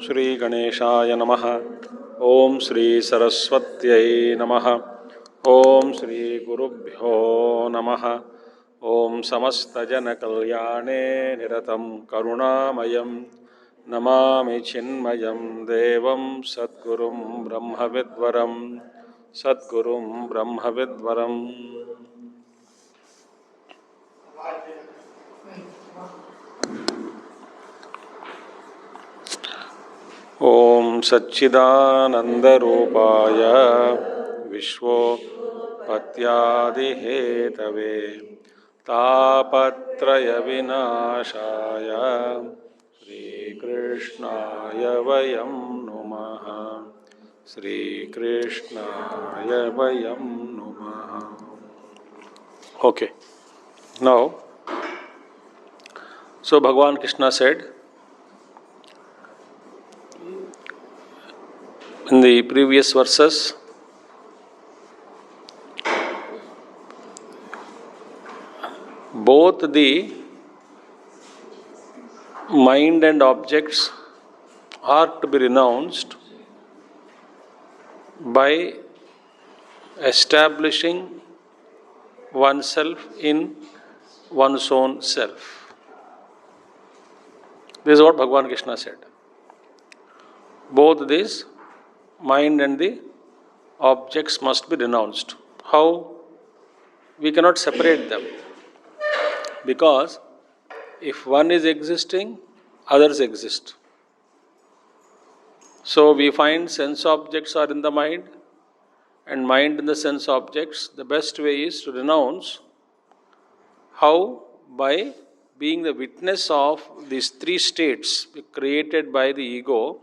श्री गणेशाय नमः। ओम श्री सरस्वत्यै नमः। ओम श्री गुरुभ्यो नमः। ओम समस्तजनकल्याणे निरतं करुणामयं नमामि चिन्मयं देवं सद्गुरुं ब्रह्मविद्वरं सद्गुरुं ब्रह्मविद्वरम्। ओम सच्चिदानंदरूपाय विश्वोत्पत्त्यादिहेतवे तापत्रय विनाशाय श्रीकृष्णाय वयं नुमः। श्रीकृष्णाय वयं नुमः। Okay. Now, so Bhagavan Krishna said in the previous verses, both the mind and objects are to be renounced by establishing oneself in one's own self. This is what Bhagavan Krishna said. Both these mind and the objects must be renounced. How? We cannot separate them, because if one is existing, others exist. So we find sense objects are in the mind and mind in the sense objects. The best way is to renounce. How? By being the witness of these three states created by the ego,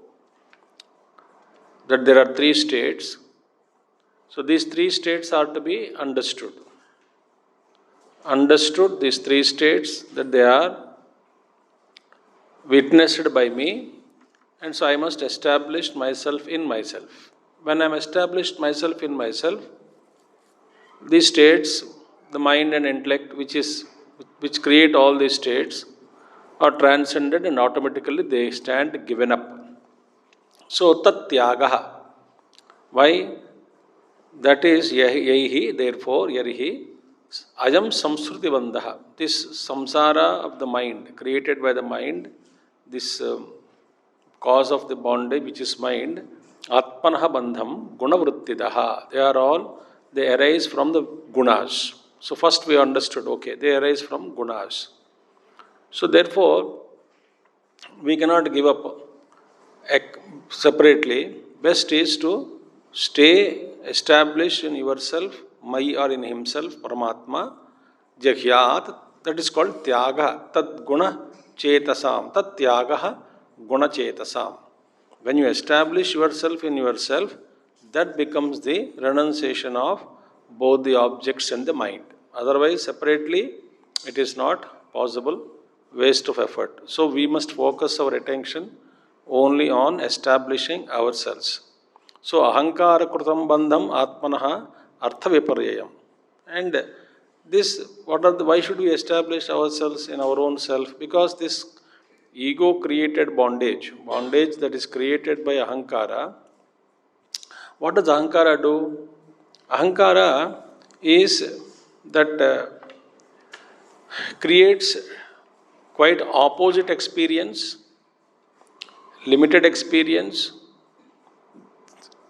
that there are three states. So these three states are to be understood. Understood, these three states, that they are witnessed by me, and so I must establish myself in myself. When I am established myself in myself, these states, the mind and intellect which create all these states, are transcended and automatically they stand given up. So tat tyagaha. Why? That is yahi, therefore yarihi ayam samsruti bandha. This samsara of the mind, created by the mind, this cause of the bondage which is mind, atmanaha bandham gunavrittidaha. They arise from the gunas. So first we understood, okay, they arise from gunas. So therefore, we cannot give up separately. Best is to stay established in yourself, Mai or in himself, Paramatma, Jahyat. That is called Tyaga, Tat Guna Chetasam, Tat Tyagaha Guna Chetasam. When you establish yourself in yourself, that becomes the renunciation of both the objects and the mind. Otherwise, separately, it is not possible, waste of effort. So we must focus our attention only on establishing ourselves. So ahankara krutam bandham atmanaha artha viparyayam. And this, why should we establish ourselves in our own self? Because this ego created bondage that is created by ahankara. What does ahankara do? Ahankara is that creates quite opposite experience, limited experience,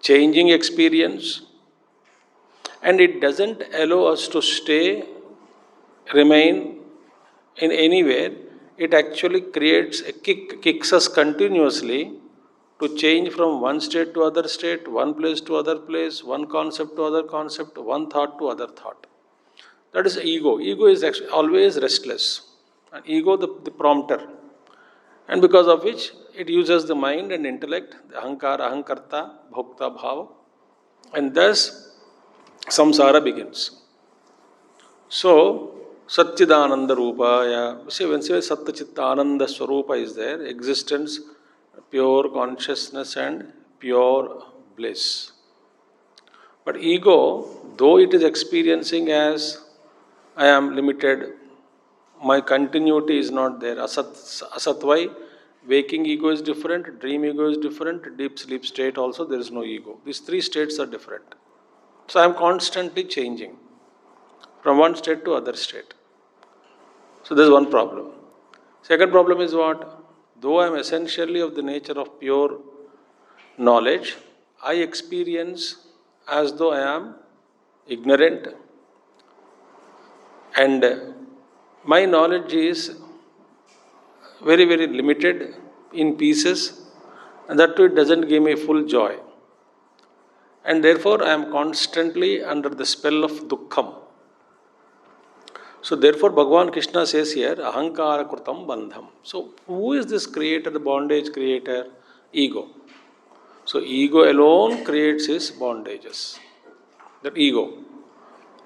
changing experience, and it doesn't allow us to remain in anywhere. It actually kicks us continuously to change from one state to other state, one place to other place, one concept to other concept, one thought to other thought. That is ego. Ego is actually always restless. And ego, the prompter. And because of which it uses the mind and intellect, the ahankara, ahankarta, bhokta, bhava, and thus samsara begins. So, Satchidananda Rupaya, see, when say Satta Chitta Ananda Swarupa is there, existence, pure consciousness and pure bliss. But ego, though it is experiencing as I am limited, my continuity is not there. Asatvai, waking ego is different, dream ego is different, deep sleep state also there is no ego. These three states are different. So I am constantly changing from one state to other state. So there is one problem. Second problem is what? Though I am essentially of the nature of pure knowledge, I experience as though I am ignorant, and my knowledge is very, very limited in pieces, and that too it doesn't give me full joy. And therefore I am constantly under the spell of dukkham. So therefore Bhagavan Krishna says here, ahankara krutam bandham. So who is this creator, the bondage creator? Ego. So ego alone creates his bondages. That ego.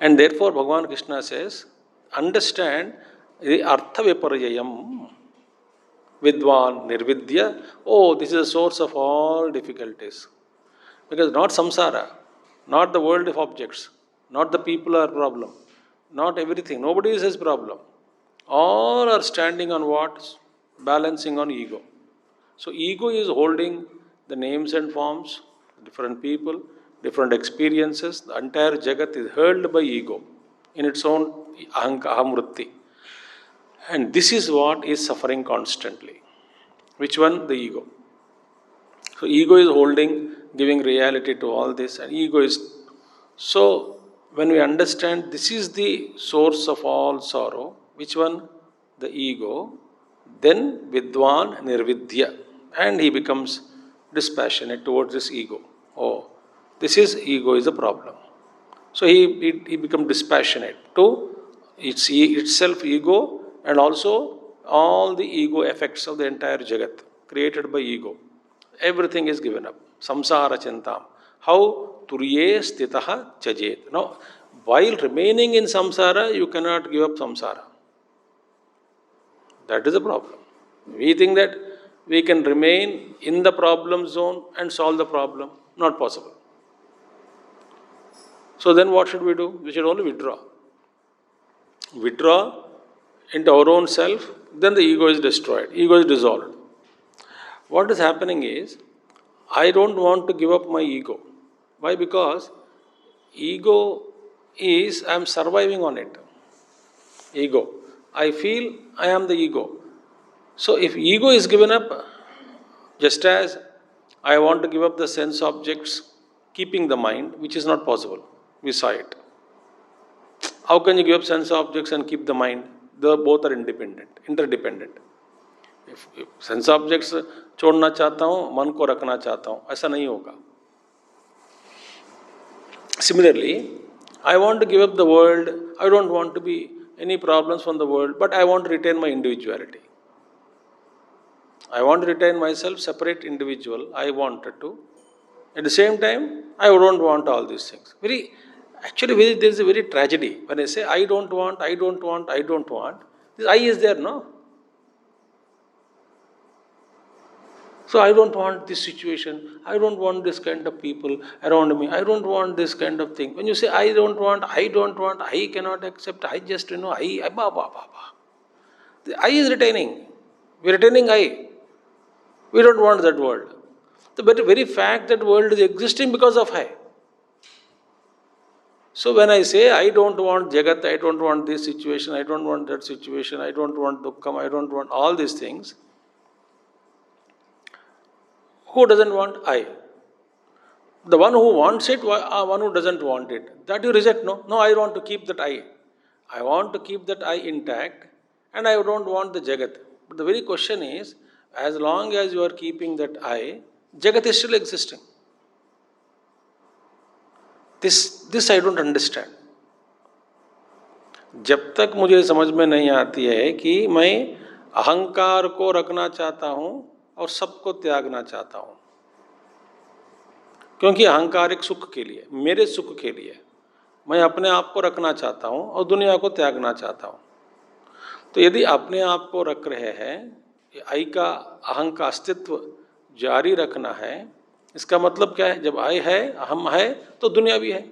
And therefore Bhagavan Krishna says, understand the artha viparyayam vidwan nirvidya. Oh, this is the source of all difficulties. Because not samsara, not the world of objects, not the people are problem, not everything, nobody is his problem. All are standing on what? Balancing on ego. So ego is holding the names and forms, different people, different experiences. The entire jagat is held by ego in its own ahamvritti. And this is what is suffering constantly. Which one? The ego. So ego is holding, giving reality to all this, and ego is... So when we understand this is the source of all sorrow, which one? The ego, then vidwan nirvidya, and he becomes dispassionate towards this ego. Oh, this is ego is a problem. So he becomes dispassionate to itself ego, and also all the ego effects of the entire jagat created by ego. Everything is given up. Samsara chintam. How? Turiye stitaha chajet. Now, while remaining in samsara, you cannot give up samsara. That is the problem. We think that we can remain in the problem zone and solve the problem. Not possible. So then what should we do? We should only withdraw. Withdraw into our own self, then the ego is destroyed. Ego is dissolved. What is happening is, I don't want to give up my ego. Why? Because ego is, I am surviving on it. Ego. I feel I am the ego. So if ego is given up, just as I want to give up the sense objects, keeping the mind, which is not possible. We saw it. How can you give up sense objects and keep the mind? The both are interdependent. If sense objects छोड़ना चाहता हूँ, मन को रखना चाहता हूँ, ऐसा नहीं होगा. Similarly, I want to give up the world. I don't want to be any problems from the world, but I want to retain my individuality. I want to retain myself separate individual. I wanted to. At the same time, I don't want all these things. There is a very tragedy. When I say I don't want, this I is there, no? So I don't want this situation. I don't want this kind of people around me. I don't want this kind of thing. When you say I don't want, I cannot accept, I just, I. The I is retaining. We are retaining I. We don't want that world. The very fact that world is existing because of I. So when I say I don't want Jagat, I don't want this situation, I don't want that situation, I don't want Dukkham, I don't want all these things, who doesn't want I? The one who wants it, one who doesn't want it. That you reject, no? No, I want to keep that I. I want to keep that I intact, and I don't want the Jagat. But the very question is, as long as you are keeping that I, Jagat is still existing. This I don't understand. जब तक मुझे समझ में नहीं आती है कि मैं अहंकार को रखना चाहता हूँ और सबको त्यागना चाहता हूँ, क्योंकि अहंकार एक सुख के लिए, मेरे सुख के लिए मैं अपने आप को रखना चाहता हूँ और दुनिया को त्यागना चाहता हूँ। तो यदि अपने आप को रख रहे हैं, आई का, अहं का अस्तित्व जारी रखना है, इसका मतलब क्या है? जब आई है, हम है, तो दुनिया भी है।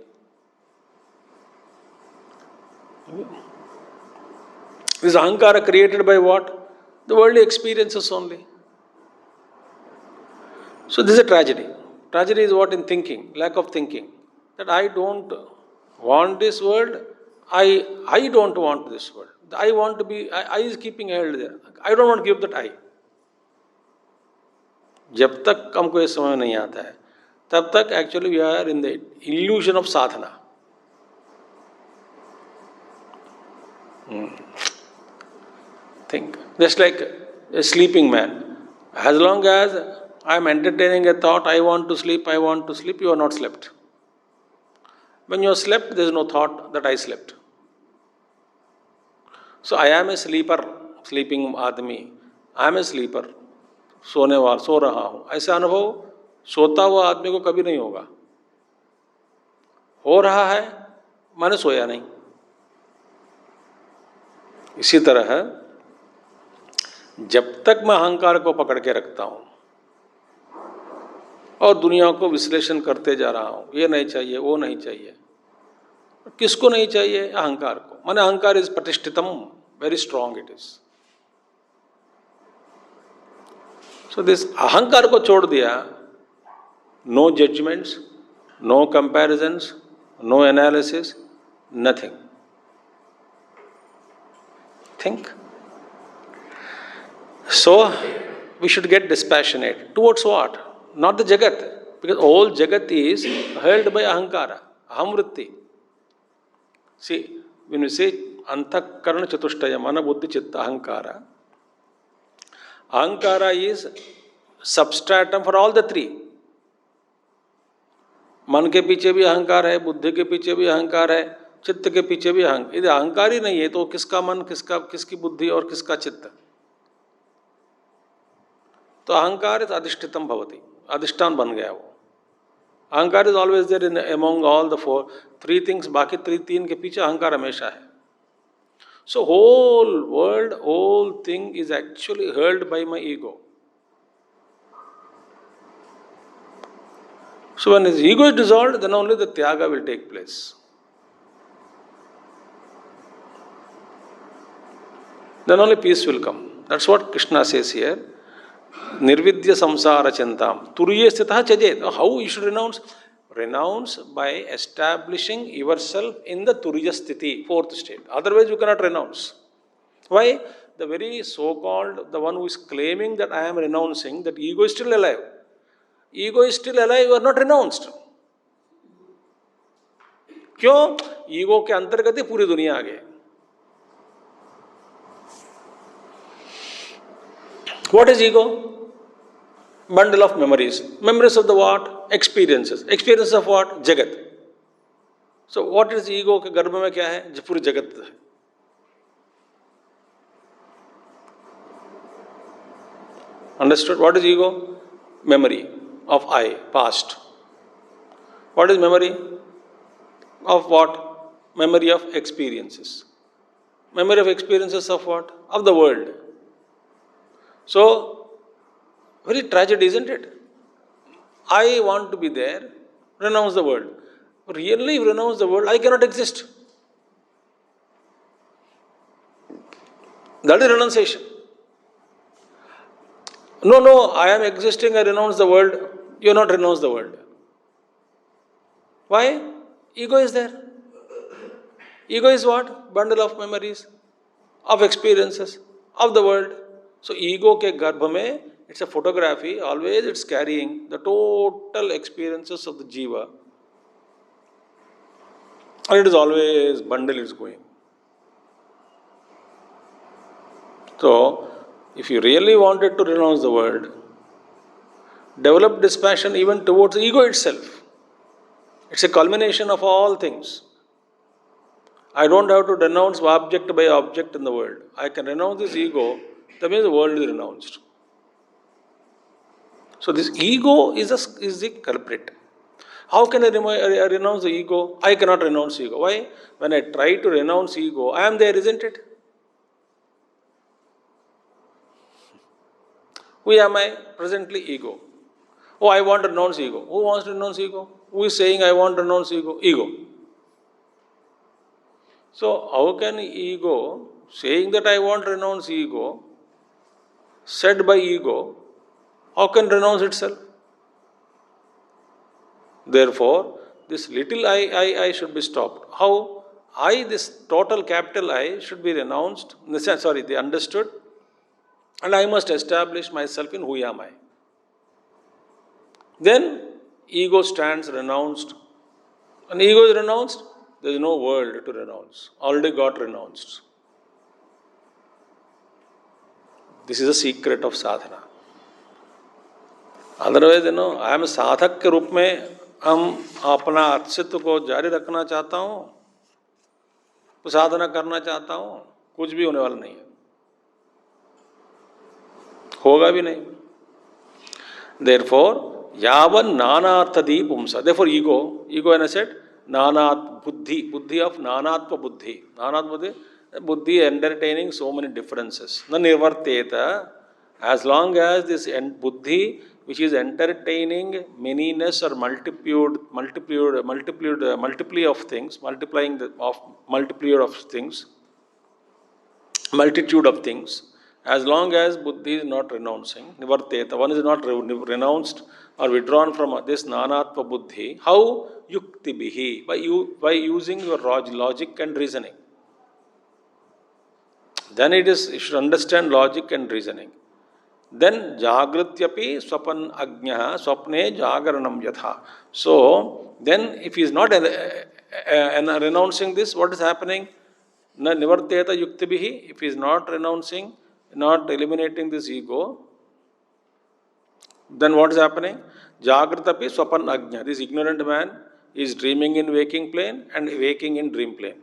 This ahankara created by what? The worldly experiences only. So this is a tragedy. Tragedy is what? In thinking, lack of thinking. That I don't want this world, I don't want this world. I want to be, I is keeping held there. I don't want to give that I. जब तक हमको ये समझ नहीं आता है, तब तक actually we are in the illusion of sadhana. Think. Just like a sleeping man. As long as I am entertaining a thought, I want to sleep, you are not slept. When you are slept, there is no thought that I slept. So I am a sleeper, sleeping आदमी. I am a sleeper. सोने वाला, सो रहा हूँ, ऐसा अनुभव सोता हुआ आदमी को कभी नहीं होगा. हो रहा है माने सोया नहीं. इसी तरह जब तक मैं अहंकार को पकड़ के रखता हूं और दुनिया को विश्लेषण करते जा रहा हूं, ये नहीं चाहिए, वो नहीं चाहिए. किसको नहीं चाहिए? अहंकार को. माने अहंकार इज प्रतिष्ठितम, very strong it is. So this अहंकार को छोड़ दिया, no judgments, no comparisons, no analysis, nothing. Think. So, we should get dispassionate. Towards what? Not the Jagat. Because all Jagat is held by Ahankara, Ahamvritti. See, when we say Antakarana Chatushtaya, Mana Buddhi Chitta Ahankara, Ahankara is substratum for all the three. मन के पीछे भी अहंकार है, बुद्धि के पीछे भी अहंकार है, चित्त के पीछे भी अहंकार. यदि अहंकार ही नहीं है तो किसका मन, किसकी बुद्धि और किसका चित्त? तो अहंकार इज अधिष्ठितम भवति, अधिष्ठान बन गया वो. Ahankar is always there in among all the four, three things. बाकी तीन के पीछे अहंकार हमेशा है. So whole world, whole thing is actually held by my ego. So when his ego is dissolved, then only the tyaga will take place. Then only peace will come. That's what Krishna says here. Nirvidya samsara chintam. Turiye sthitah chajet. How you should renounce? Renounce by establishing yourself in the turiya sthiti, fourth state. Otherwise you cannot renounce. Why? The very so-called, the one who is claiming that I am renouncing, that ego is still alive. Ego is still alive, you are not renounced. क्यों? Ego के अंतर्गत ही पूरी दुनिया आ गई. What is ego? Bundle of memories. Memories of the what? Experiences. Experiences of what? जगत. So what is ego के गर्भ में क्या है? जो पूरी जगत है. Understood? What is ego? Memory of I, past. What is memory? Of what? Memory of experiences. Memory of experiences of what? Of the world. So, very tragedy, isn't it? I want to be there, renounce the world. Really renounce the world, I cannot exist. That is renunciation. No, I am existing, I renounce the world. You have not renounced the world. Why? Ego is there. Ego is what? Bundle of memories, of experiences, of the world. So ego ke garbh mein, it's a photography, always it's carrying the total experiences of the jiva. And it is always bundle is going. So, if you really wanted to renounce the world, develop dispassion even towards the ego itself. It's a culmination of all things. I don't have to renounce object by object in the world. I can renounce this ego, that means the world is renounced. So this ego is the culprit. How can I renounce the ego? I cannot renounce ego. Why? When I try to renounce ego, I am there, isn't it? Who am I? Presently, ego. Oh, I want to renounce ego. Who wants to renounce ego? Who is saying I want to renounce ego? Ego. So, how can ego, saying that I want to renounce ego, said by ego, how can renounce itself? Therefore, this little I should be stopped. How? I, this total capital I, should be renounced, they understood, and I must establish myself in who am I. Then, ego stands renounced. And ego is renounced, there is no world to renounce. Already got renounced. This is the secret of sadhana. Otherwise, I am a साधक के रूप में हम अपना अस्तित्व को जारी रखना चाहता हूँ, तो साधना करना चाहता हूँ, कुछ भी होने वाला नहीं है, होगा भी नहीं. Therefore, yavan nanarthadi pumsa. Therefore, ego, and I said, nanat buddhi of nanatva buddhi. Nanatva buddhi entertaining so many differences. Na nirvarteta, as long as this buddhi, which is entertaining manyness or multiply of things, multitude of things, as long as buddhi is not renouncing, nivarteta, one is not renounced or withdrawn from this nanatva buddhi, how yukti bihi? By using your logic and reasoning. Then you should understand logic and reasoning. Then jagrityapi swapan agnya swapne jagaranam yatha. So then if he is not renouncing this, what is happening? Na nivarteta yukti bihi. If he is not renouncing, not eliminating this ego, then what is happening? Jagritapi swapan agnya. This ignorant man is dreaming in waking plane and waking in dream plane.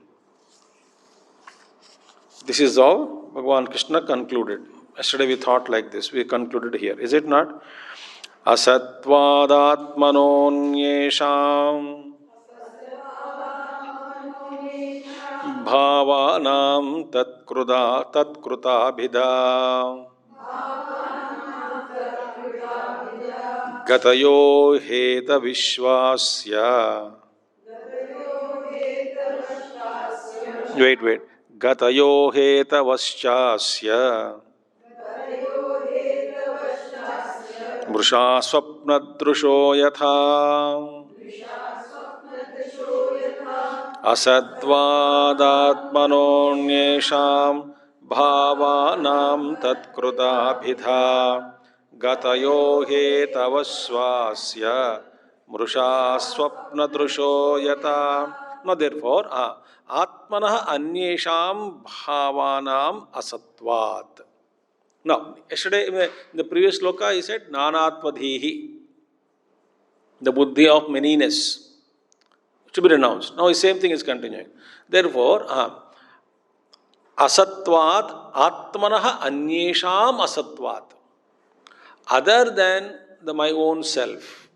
This is how Bhagavan Krishna concluded. Yesterday we thought like this. We concluded here. Is it not? Asatvadatmanonyesham bhavanam tatkruta bhida gatayo heta vishwasya. Wait. Gatayo heta vaschasya Vrusha swapnadrusho yatha asadvadatmanonyesham bhavanam tatkrutabhidha gatayo hetavasvasya vrusha swapnadrusho yatha. Now therefore, atmanah anyesham bhavanam asatvat. Now, yesterday in the previous sloka he said nanatvadhihi, the buddhi of manyness, to be renounced. Now the same thing is continuing. Therefore, asatvat atmanah anyesham asatvat. Other than my own self,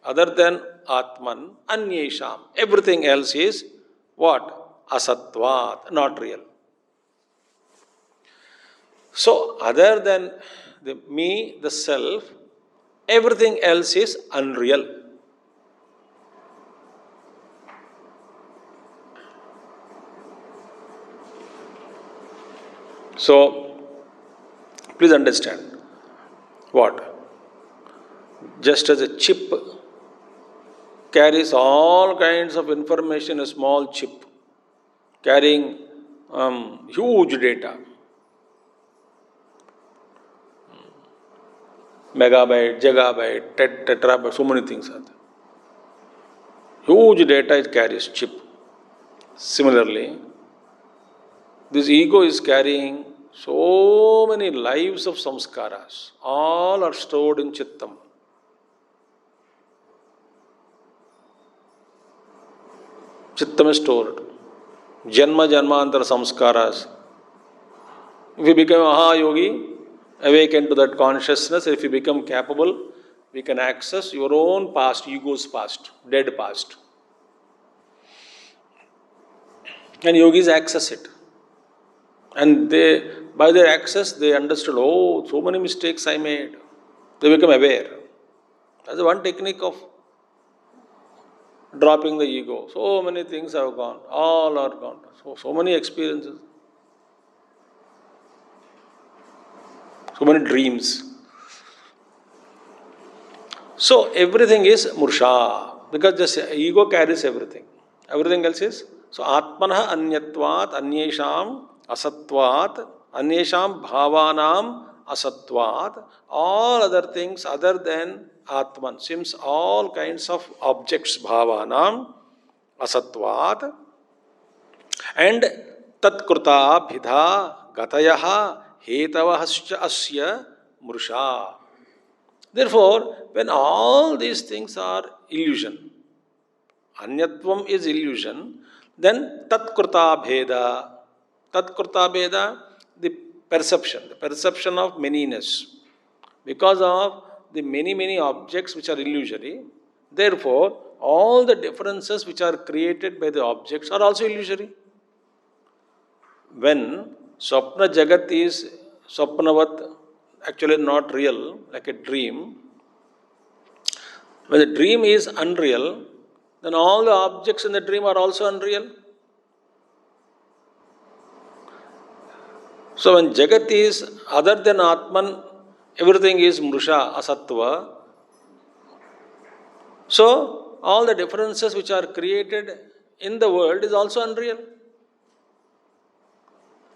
other than atman, anyesham, everything else is what? Asatvat, not real. So, other than the self, everything else is unreal. So, please understand what? Just as a chip carries all kinds of information, a small chip carrying huge data. Megabyte, gigabyte, tetrabyte, so many things are there. Huge data it carries, chip. Similarly, this ego is carrying so many lives of samskaras. All are stored in chittam. Chittam is stored. Janmantar samskaras. If you become a Maha Yogi, awaken to that consciousness, if you become capable, we can access your own past, ego's past, dead past. And yogis access it. And they, by their access, they understood, oh, so many mistakes I made. They become aware. That's one technique of dropping the ego. So many things have gone. All are gone. So many experiences. So many dreams. So everything is mursha. Because this ego carries everything. Everything else is. So atmanah anyatvat anyesham asatvat anyesham bhavanam asatvat. All other things other than Atman. Since all kinds of objects bhavanam asatvat and tatkruta bhidha gatayaha hetavahascha asya mursha. Therefore, when all these things are illusion, anyatvam is illusion, then tatkruta bheda, the perception of manyness. Because of the many objects which are illusory, therefore, all the differences which are created by the objects are also illusory. When Swapna Jagat is Swapnavat, actually not real, like a dream, when the dream is unreal, then all the objects in the dream are also unreal. So when Jagat is other than Atman, everything is Mrusha, Asattva. So all the differences which are created in the world is also unreal.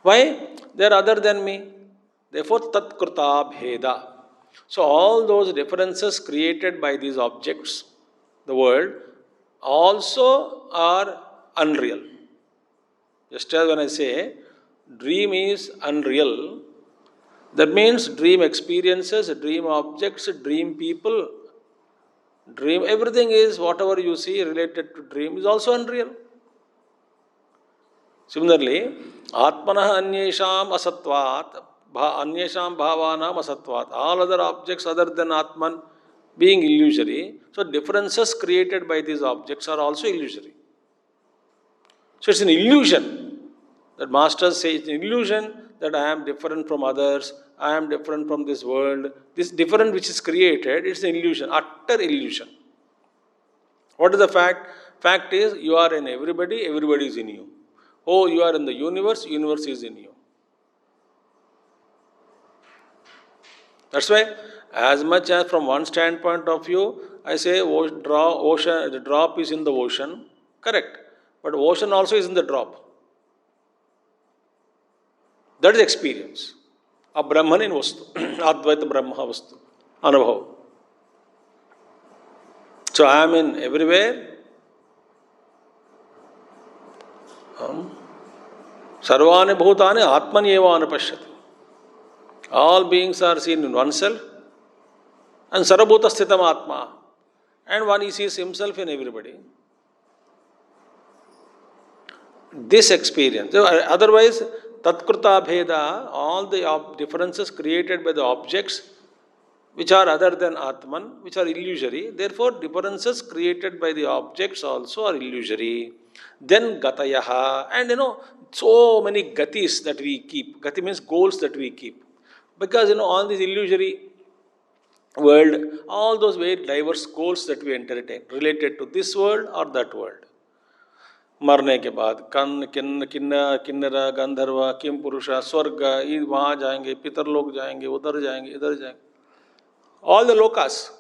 Why? They are other than me. Therefore, tatkruta bheda. So all those differences created by these objects, the world, also are unreal. Just as when I say, dream is unreal, that means dream experiences, dream objects, dream people, dream, everything is, whatever you see related to dream is also unreal. Similarly, Atmanah anyesham asatvat, anyesham bhavanam asatvat. All other objects other than Atman being illusory, so differences created by these objects are also illusory. So it's an illusion. That masters say it's an illusion that I am different from others, I am different from this world. This different which is created, it's an illusion, utter illusion. What is the fact? Fact is, you are in everybody, everybody is in you. Oh, you are in the universe, universe is in you. That's why, as much as from one standpoint of view, I say ocean, the drop is in the ocean, correct. But ocean also is in the drop. That is experience. A Brahman in Vastu, Advaita Brahma Vastu, Anubhav. So I am in everywhere. Sarvani Bhutani Atman Eva Anupashyati. All beings are seen in oneself. And Sarabhuta Sthitam Atma. And one sees himself in everybody. This experience. Otherwise, Tatkruta Bheda, all the differences created by the objects which are other than Atman, which are illusory. Therefore, differences created by the objects also are illusory. Then Gatayaha, and so many gatis that we keep. Gati means goals that we keep. Because all these illusory world, all those very diverse goals that we entertain related to this world or that world. मरने के बाद किन्नरा गंधर्व किम पुरुषा स्वर्ग वहाँ जाएंगे, पितरलोक जाएंगे, उधर जाएंगे, इधर जाएंगे. All the lokas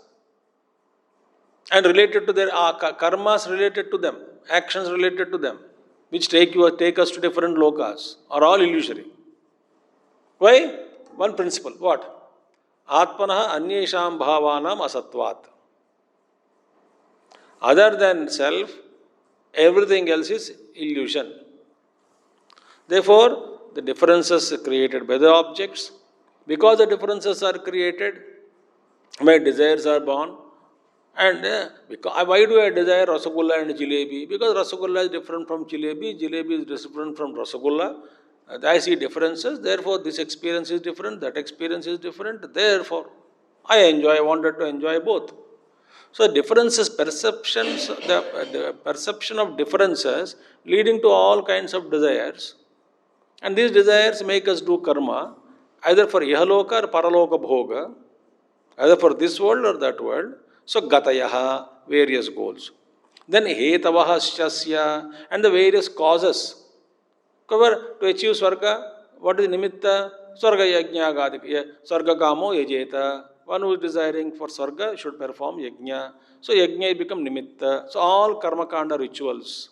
and related to their karmas related to them, actions related to them, which take us to different lokas, are all illusory. Why? One principle. What? Atmanah anyesham bhavanam asatvat. Other than self, everything else is illusion. Therefore, the differences created by the objects, because the differences are created, my desires are born. And why do I desire Rasagulla and Jalebi? Because Rasagulla is different from Jalebi, Jalebi is different from Rasagulla. I see differences, therefore this experience is different, that experience is different, therefore. I wanted to enjoy both. So differences, perceptions, the perception of differences leading to all kinds of desires. And these desires make us do karma, either for ihaloka or paraloka bhoga, either for this world or that world. So gatayaha, various goals. Then hetavaha shasya, and the various causes. Cover to achieve Swarga, what is Nimitta? Swarga Yajna Gadika, Swarga Kamo Yajeta. One who is desiring for Swarga should perform Yajna. So Yajna become Nimitta. So all Karma Kanda rituals,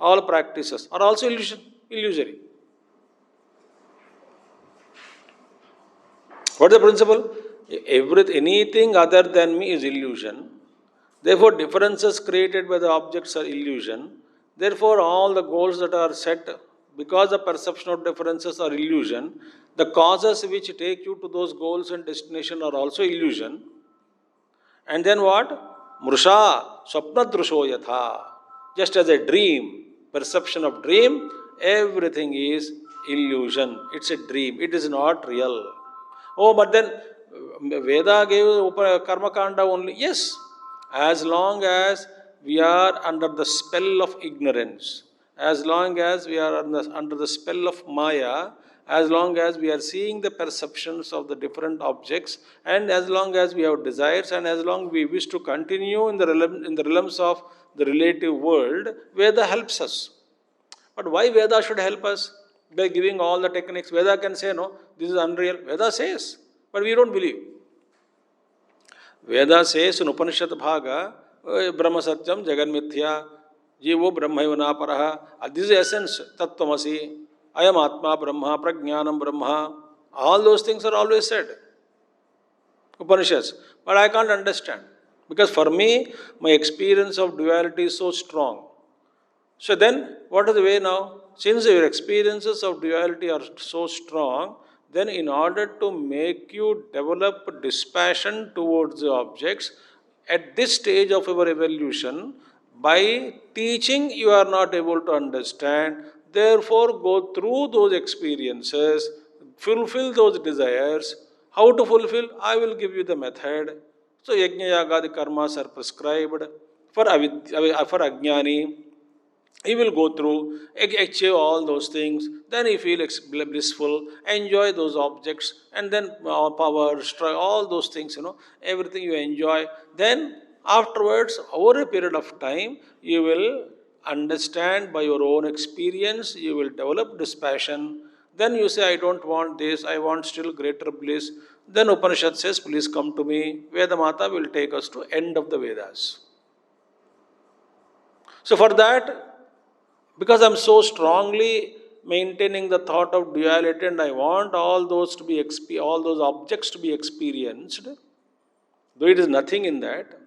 all practices are also illusory. What is the principle? Anything other than me is illusion. Therefore, differences created by the objects are illusion. Therefore, all the goals that are set because the perception of differences are illusion. The causes which take you to those goals and destination are also illusion. And then what? Mrusha, Swapna Drusho Yatha. Just as a dream, perception of dream, everything is illusion. It's a dream. It is not real. Oh, but then Veda gave Karma Kanda only. Yes, as long as we are under the spell of ignorance, as long as we are under the spell of Maya, as long as we are seeing the perceptions of the different objects, and as long as we have desires, and as long we wish to continue in the realms of the relative world, Veda helps us. But why Veda should help us? By giving all the techniques. Veda can say, no, this is unreal. Veda says, but we don't believe. Veda says in Upanishad Bhaga, Brahma Satyam, Jagan Mithya, Jivo Brahmayana Paraha. This is the essence, Tattvamasi, Ayam Atma Brahma, Prajnanam Brahma. All those things are always said. Upanishads. But I can't understand. Because for me, my experience of duality is so strong. So then, what is the way now? Since your experiences of duality are so strong, then in order to make you develop dispassion towards the objects, at this stage of your evolution, by teaching you are not able to understand, therefore go through those experiences, fulfill those desires. How to fulfill? I will give you the method. So yajna yagadi karmas are prescribed for Ajnani. He will go through, achieve all those things, then he feels blissful, enjoy those objects, and then power, struggle, all those things, everything you enjoy. Then afterwards, over a period of time, you will understand by your own experience, you will develop dispassion. Then you say, I don't want this, I want still greater bliss. Then Upanishad says, please come to me. Vedamata will take us to end of the Vedas. So for that, because I'm so strongly maintaining the thought of duality and I want all those objects to be experienced, though it is nothing in that,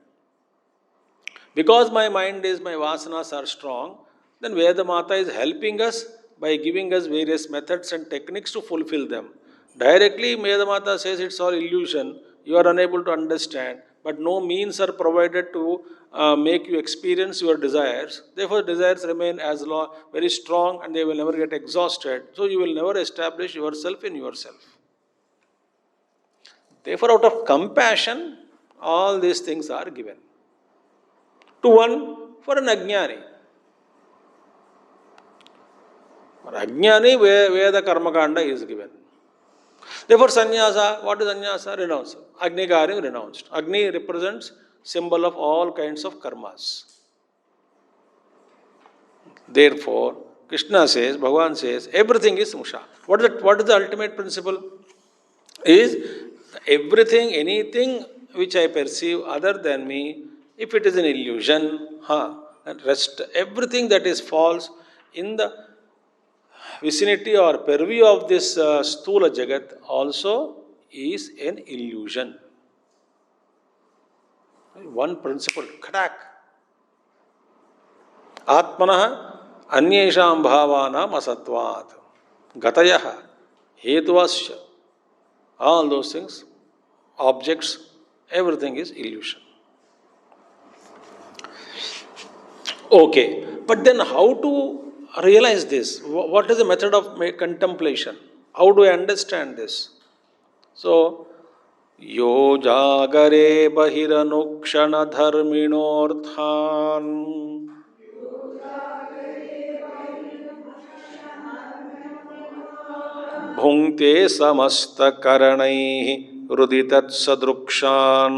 because my vasanas are strong, then Vedamata is helping us by giving us various methods and techniques to fulfill them. Directly, Vedamata says it's all illusion, you are unable to understand, but no means are provided to make you experience your desires. Therefore, desires remain as very strong and they will never get exhausted. So, you will never establish yourself in yourself. Therefore, out of compassion, all these things are given. To one, for an Ajnani. For Ajnani, where the Karma Kanda is given. Therefore, sannyasa, what is sannyasa? Renounced. Agni Karyam renounced. Agni represents symbol of all kinds of karmas. Therefore, Krishna says, Bhagavan says, everything is musha. What is the ultimate principle? Is everything, anything which I perceive other than me, if it is an illusion, rest, everything that is false in the vicinity or purview of this stula jagat also is an illusion. One principle, khatak. Atmanah anyesham bhavanam asatvat. Gatayaha hetuvasya. All those things, objects, everything is illusion. Okay, but then how to realize this? What is the method of contemplation? How do I understand this? So, यो जागरे बहिरनुक्षणधर्मिणोऽर्थान् भुङ्क्ते समस्तकरणैः हृदि तत्सदृक्षान्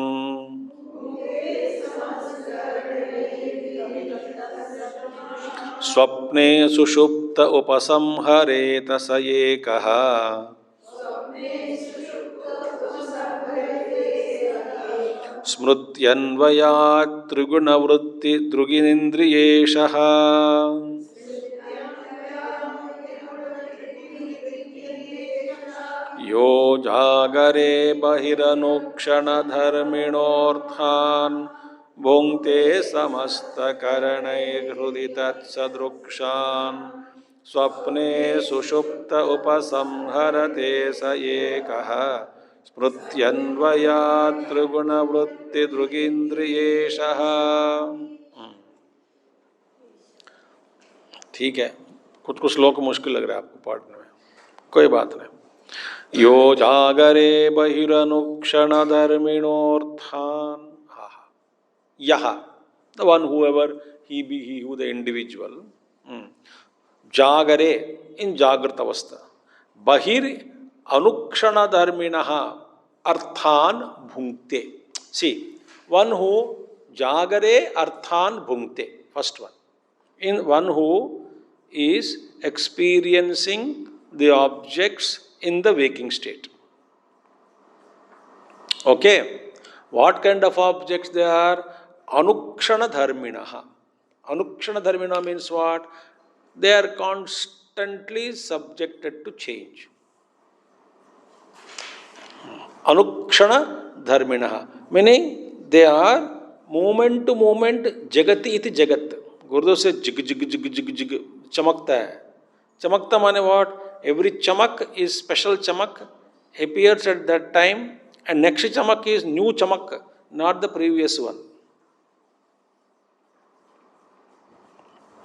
स्वप्ने सुषुप्त उपसंहरेत स एकः स्मृत्यन्वयात् त्रिगुणवृत्ति दृगिनिन्द्रियेशः यो जागरे बहिरनुक्षणधर्मिणोऽर्थान् भुङ्क्ते समस्तकरणैर्हृदि तत्सदृक्षान् स्वप्ने सुषुप्त उपसंहरते स एकः स्मृत्यन्वयात् त्रिगुणवृत्तिदृगीन्द्रियेशः। ठीक है, कुछ कुछ श्लोक मुश्किल लग रहा है आपको पढ़ने में, कोई बात नहीं। यो जागरे बहिरनुक्षणधर्मिणोऽर्थान्, यह the one whoever he be he who the individual, जागरे इन जागृत अवस्था, बहिर अनुक्षणधर्मिणः अर्थान भुंक्ते, सी वन हु जागरे अर्थान भुंक्ते, first one, in one who is experiencing the objects in the waking state. Okay, what kind of objects they are? Anukshana dharminaha. Anukshana dharmina means what? They are constantly subjected to change. Anukshana dharminaha meaning they are moment to moment jagati iti jagat. Gurudev से जिग जिग जिग जिग जिग चमकता है. चमकता माने what? Every chamak is special chamak, appears at that time, and next chamak is new chamak, not the previous one.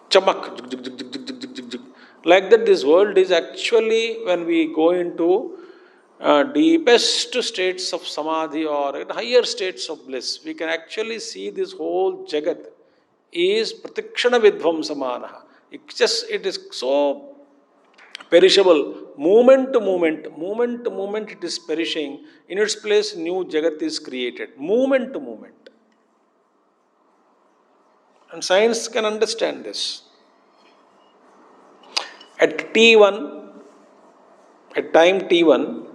Chamak, jig, jig, jig, jig, jig, jig, jig, jig. Like that, this world is actually, when we go into deepest states of samadhi or higher states of bliss, we can actually see this whole jagat is pratikshana vidvamsamanaha. It is so perishable, moment to moment it is perishing. In its place new jagat is created, moment to moment. And science can understand this. At T1, at time T1,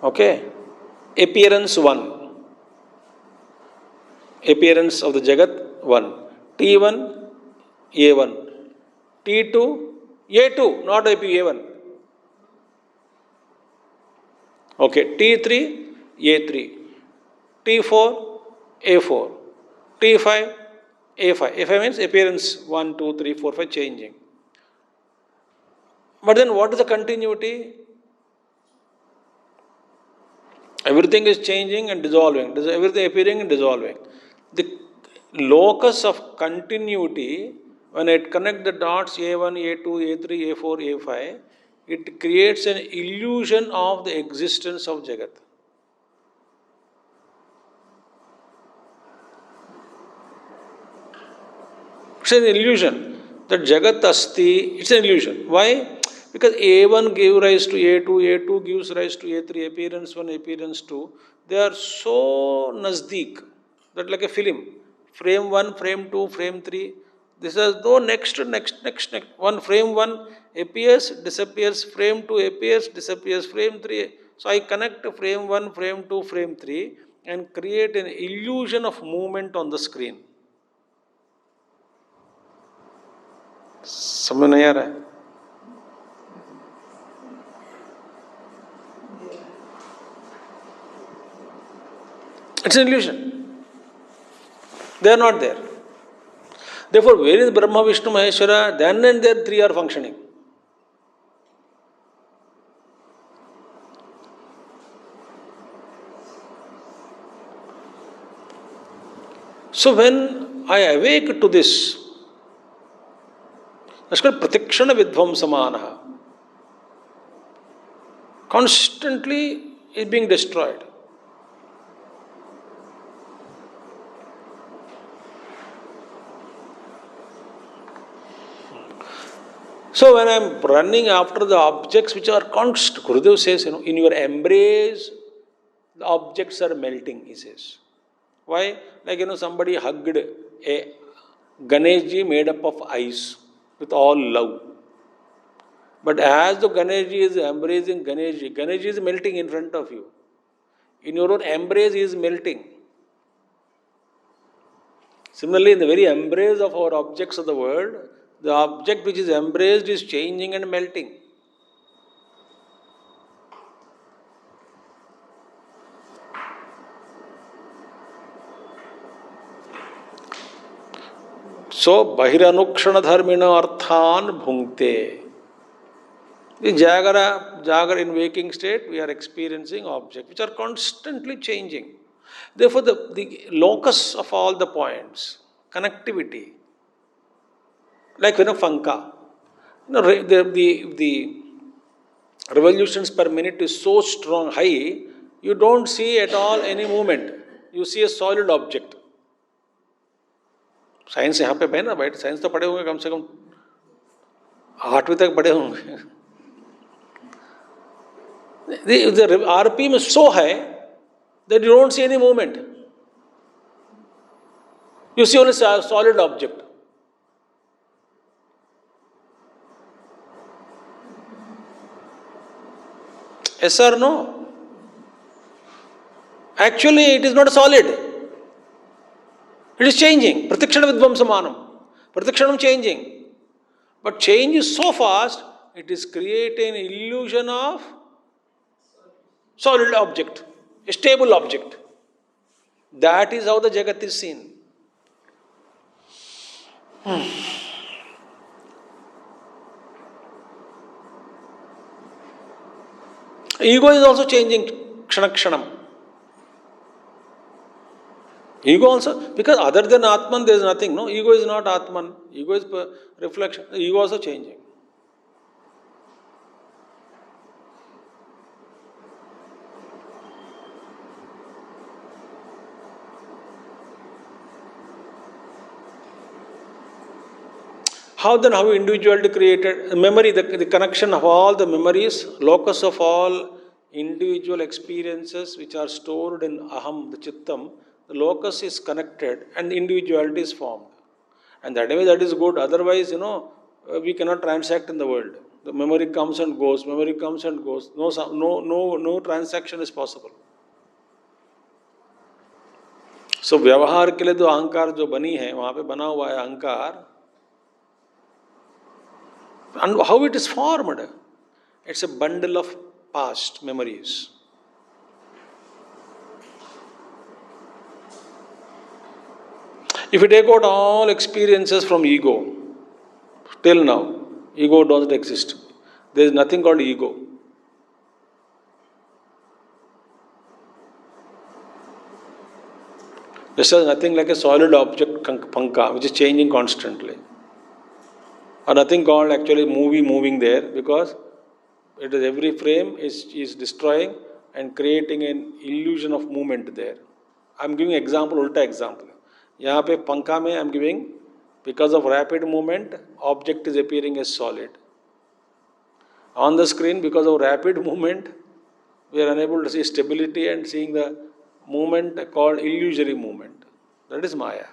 okay, appearance 1, appearance of the jagat 1, T1 A1, T2 A2, not A1. Okay, T3 A3, T4 A4, T5 A5. A5 means appearance 1, 2, 3, 4, 5 changing. But then what is the continuity? Everything is changing and dissolving. Everything appearing and dissolving. The locus of continuity, when it connects the dots A1, A2, A3, A4, A5, it creates an illusion of the existence of Jagat. It's an illusion that Jagat Asti, it's an illusion. Why? Because A1 gave rise to A2, A2 gives rise to A3, appearance 1, appearance 2. They are so nazdeek that like a film. Frame 1, frame 2, frame 3. This is no next. One frame 1 appears, disappears, frame 2 appears, disappears, frame 3. So I connect frame 1, frame 2, frame 3 and create an illusion of movement on the screen. समझ नहीं आ रहा है? It's an illusion. They are not there. Therefore, where is Brahma, Vishnu, Maheshwara? Then and there three are functioning. So when I awake to this, that's called pratikshana vidvamsamanaha. constantly is being destroyed. So when I am running after the objects which are constant, Gurudev says, in your embrace, the objects are melting, he says. Why? Like, somebody hugged a Ganeshji made up of ice with all love. But as the Ganeshji is embracing Ganeshji is melting in front of you. In your own embrace, he is melting. Similarly, in the very embrace of our objects of the world, the object which is embraced is changing and melting. So, Bahiranukshana dharmina arthan bhungte. The Jagara in waking state, we are experiencing objects which are constantly changing. Therefore, the locus of all the points, connectivity, like Funka, the revolutions per minute is so strong, high, you don't see at all any movement. You see a solid object. Science यहाँ पे है ना भाई, science तो पढ़े होंगे कम से कम 8वीं तक पढ़े होंगे. The RPM is so high that you don't see any movement. You see only a solid object. Yes or no? Actually, it is not solid. It is changing. Pratikshana vidvamsamanam. Pratikshanam changing. But change is so fast, it is creating an illusion of solid object, a stable object. That is how the Jagat is seen. Ego is also changing kshanam. Ego also, because other than Atman there is nothing, no? Ego is not Atman. Ego is reflection. Ego also changing. How individuality created? Memory, the connection of all the memories, locus of all individual experiences which are stored in Aham, the Chittam, the locus is connected and individuality is formed. And that way that is good. Otherwise, we cannot transact in the world. The memory comes and goes, No transaction is possible. So, व्यवहार के लिए जो अहंकार जो बनी है, वहाँ पे बना हुआ है अहंकार. And how it is formed? It's a bundle of past memories. If you take out all experiences from ego, till now, ego doesn't exist. There is nothing called ego. This is nothing like a solid object, panka, which is changing constantly. Or nothing called actually moving there, because it is every frame is destroying and creating an illusion of movement there. I am giving example, ulta example. यहाँ पे पंखा में I am giving, because of rapid movement, object is appearing as solid. On the screen, because of rapid movement, we are unable to see stability and seeing the movement called illusory movement. That is Maya.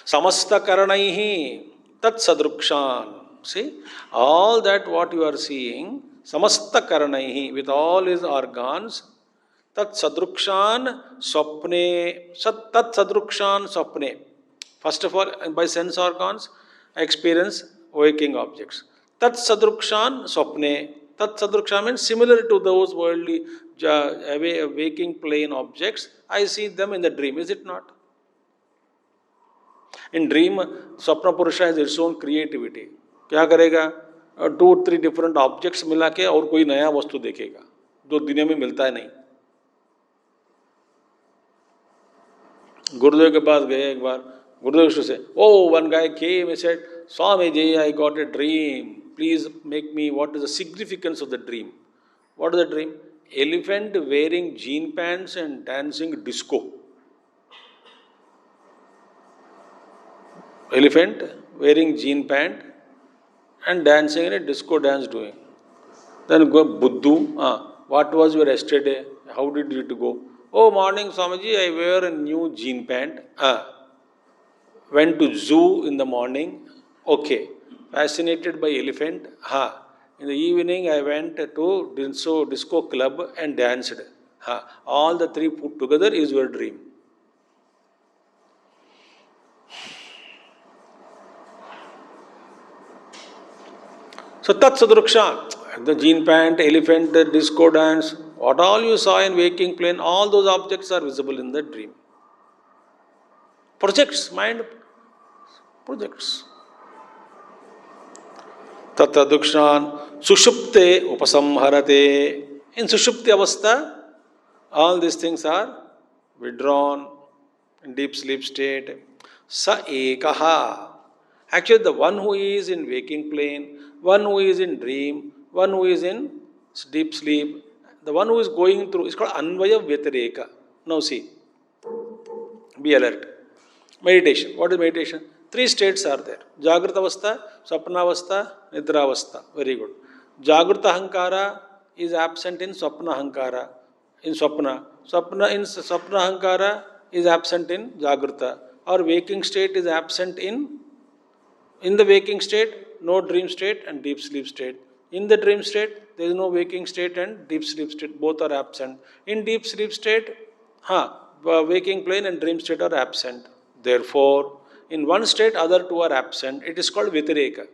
Samasta karanaihi tat sadrukshan. See, all that what you are seeing, samasta karanaihi, with all his organs, tat sadrukshan swapne, tat sadrukshan swapne. First of all, by sense organs, I experience waking objects. Tat sadrukshan swapne. Tat sadrukshan means similar to those worldly waking plane objects. I see them in the dream, is it not? In dream, Swapna Purusha has its own creativity. क्या करेगा? 2-3 different objects मिला के और कोई नया वस्तु देखेगा जो दुनिया में मिलता है नहीं. गुरुदेव के पास गए एक बार. Gurudev से, one guy came and said, Swami Ji, I got a dream. Please make me, what is the significance of the dream? What is the dream? Elephant wearing jean pants and dancing disco. Elephant wearing jean pant and dancing in a disco dance doing. Then go Buddhu. What was your yesterday? How did it go? Oh, morning, Swamiji, I wear a new jean pant. Went to zoo in the morning. Okay. Fascinated by elephant. In the evening, I went to disco club and danced. All the three put together is your dream. So tat sadruksha, the jean pant, elephant, the disco dance, what all you saw in waking plane, all those objects are visible in the dream. Projects, mind projects. Tat sadrukshan, sushupte upasamharate. In sushupti avastha, all these things are withdrawn in deep sleep state. Sa ekaha. Actually, the one who is in waking plane, one who is in dream, one who is in deep sleep, the one who is going through, is called Anvaya Vyatireka. Now see, be alert. Meditation. What is meditation? Three states are there. Jagrata avastha, Swapna avastha, Nidra avastha. Very good. Jagrata Hankara is absent in Swapna Hankara. In Swapna. In Swapna Hankara is absent in Jagrata. Or waking state is absent in the waking state, no dream state and deep sleep state. In the dream state, there is no waking state and deep sleep state. Both are absent. In deep sleep state, waking plane and dream state are absent. Therefore, in one state, other two are absent. It is called Vitireka.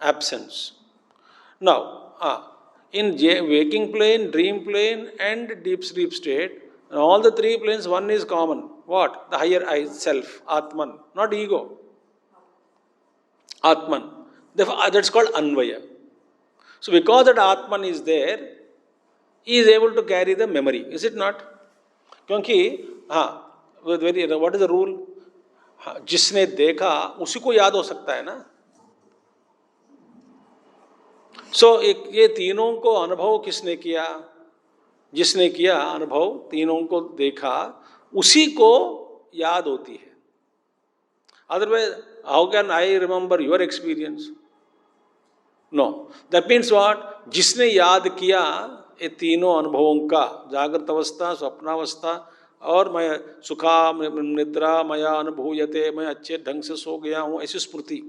Absence. Now, in waking plane, dream plane and deep sleep state, all the three planes, one is common. What? The higher I, self, Atman, not ego. Atman. Therefore, that's called Anvaya. So, because that Atman is there, he is able to carry the memory. Is it not? क्योंकि what is the rule? जिसने देखा उसी को याद हो सकता है ना. So, ये तीनों को अनुभव किसने किया? जिसने किया अनुभव, तीनों को देखा, उसी को याद होती है. Otherwise, how can I remember your experience? No. That means what? जिसने याद किया ये तीनों अनुभवों का, जागृत अवस्था, स्वप्नावस्था और मैं सुखा निद्रा मया अनुभूयते, मैं अच्छे ढंग से सो गया हूँ, ऐसी स्मृति.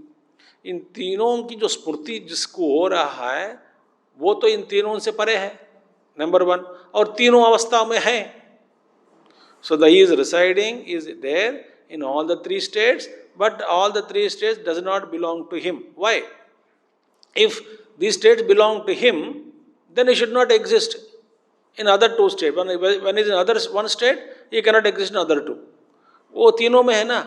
इन तीनों की जो स्मृति जिसको हो रहा है वो तो इन तीनों से परे है, नंबर वन, और तीनों अवस्था में है. So the he is residing is there in all the three states, but all the three states does not belong to him. Why? If these states belong to him, then he should not exist in other two states. When he is in other one state, he cannot exist in other two. वो तीनों में है ना,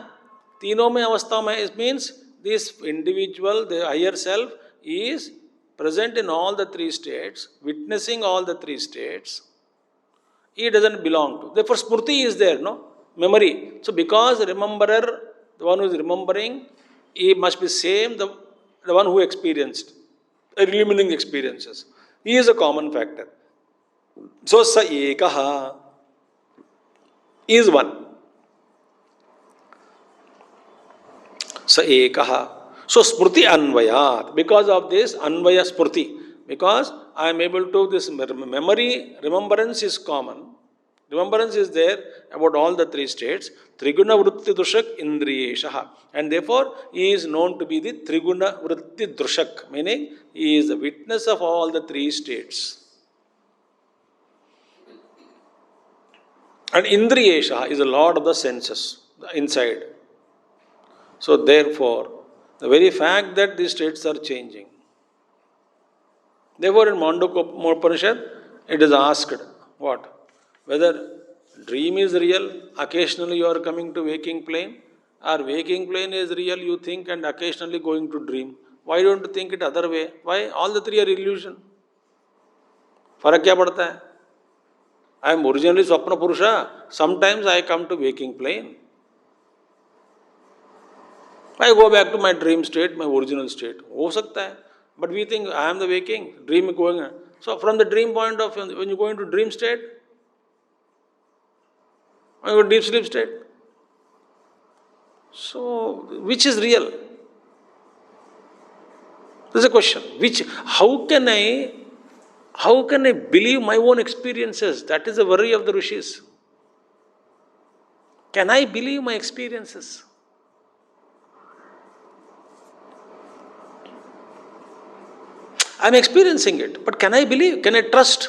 तीनों में अवस्था में. It means this individual, the higher self, is present in all the three states, witnessing all the three states. He doesn't belong to. Therefore, smrti is there, no? Memory. So, because rememberer, the one who is remembering, he must be same, the one who experienced, remembering experiences. He is a common factor. So, sa ekaha is one. Sa ekaha. So, smrti anvayat. Because of this, anvaya smrti. Because I am able to, this memory, remembrance is common. Remembrance is there about all the three states. Triguna vritti drushak indriyeshaha. And therefore, he is known to be the Triguna vritti drushak. Meaning, he is the witness of all the three states. And indriyeshaha is the lord of the senses, the inside. So, therefore, the very fact that these states are changing. Therefore, in Mandukya Upanishad, it is asked, what? Whether dream is real, occasionally you are coming to waking plane, or waking plane is real, you think, and occasionally going to dream. Why don't you think it other way? Why? All the three are illusion. फर्क क्या पड़ता है? I am originally Swapna Purusha. Sometimes I come to waking plane. I go back to my dream state, my original state. हो सकता है. But we think I am the waking, dream going. So from the dream point of view, when you go into dream state, when you go deep sleep state, so which is real? There's a question. How can I believe my own experiences? That is the worry of the rishis. Can I believe my experiences? I'm experiencing it, but can I believe? Can I trust?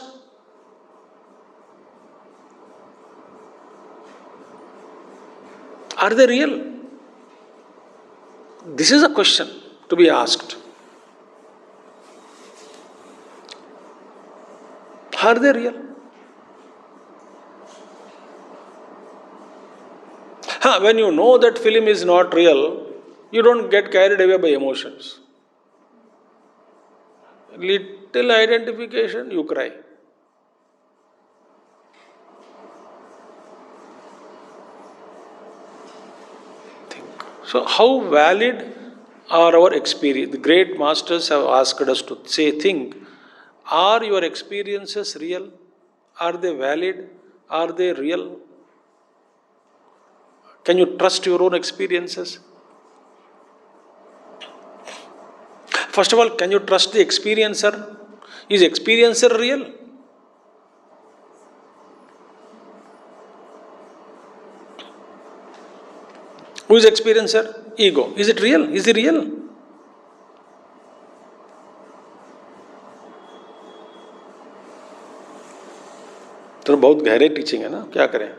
Are they real? This is a question to be asked. Are they real? When you know that film is not real, you don't get carried away by emotions. Little identification, you cry. Think. So, how valid are our experience? The great masters have asked us to think, are your experiences real? Are they valid? Are they real? Can you trust your own experiences? First of all, can you trust the experiencer? Is experiencer real? Who is experiencer? Ego. Is it real? Is he real? तो बहुत गहरे teaching है ना, क्या करें?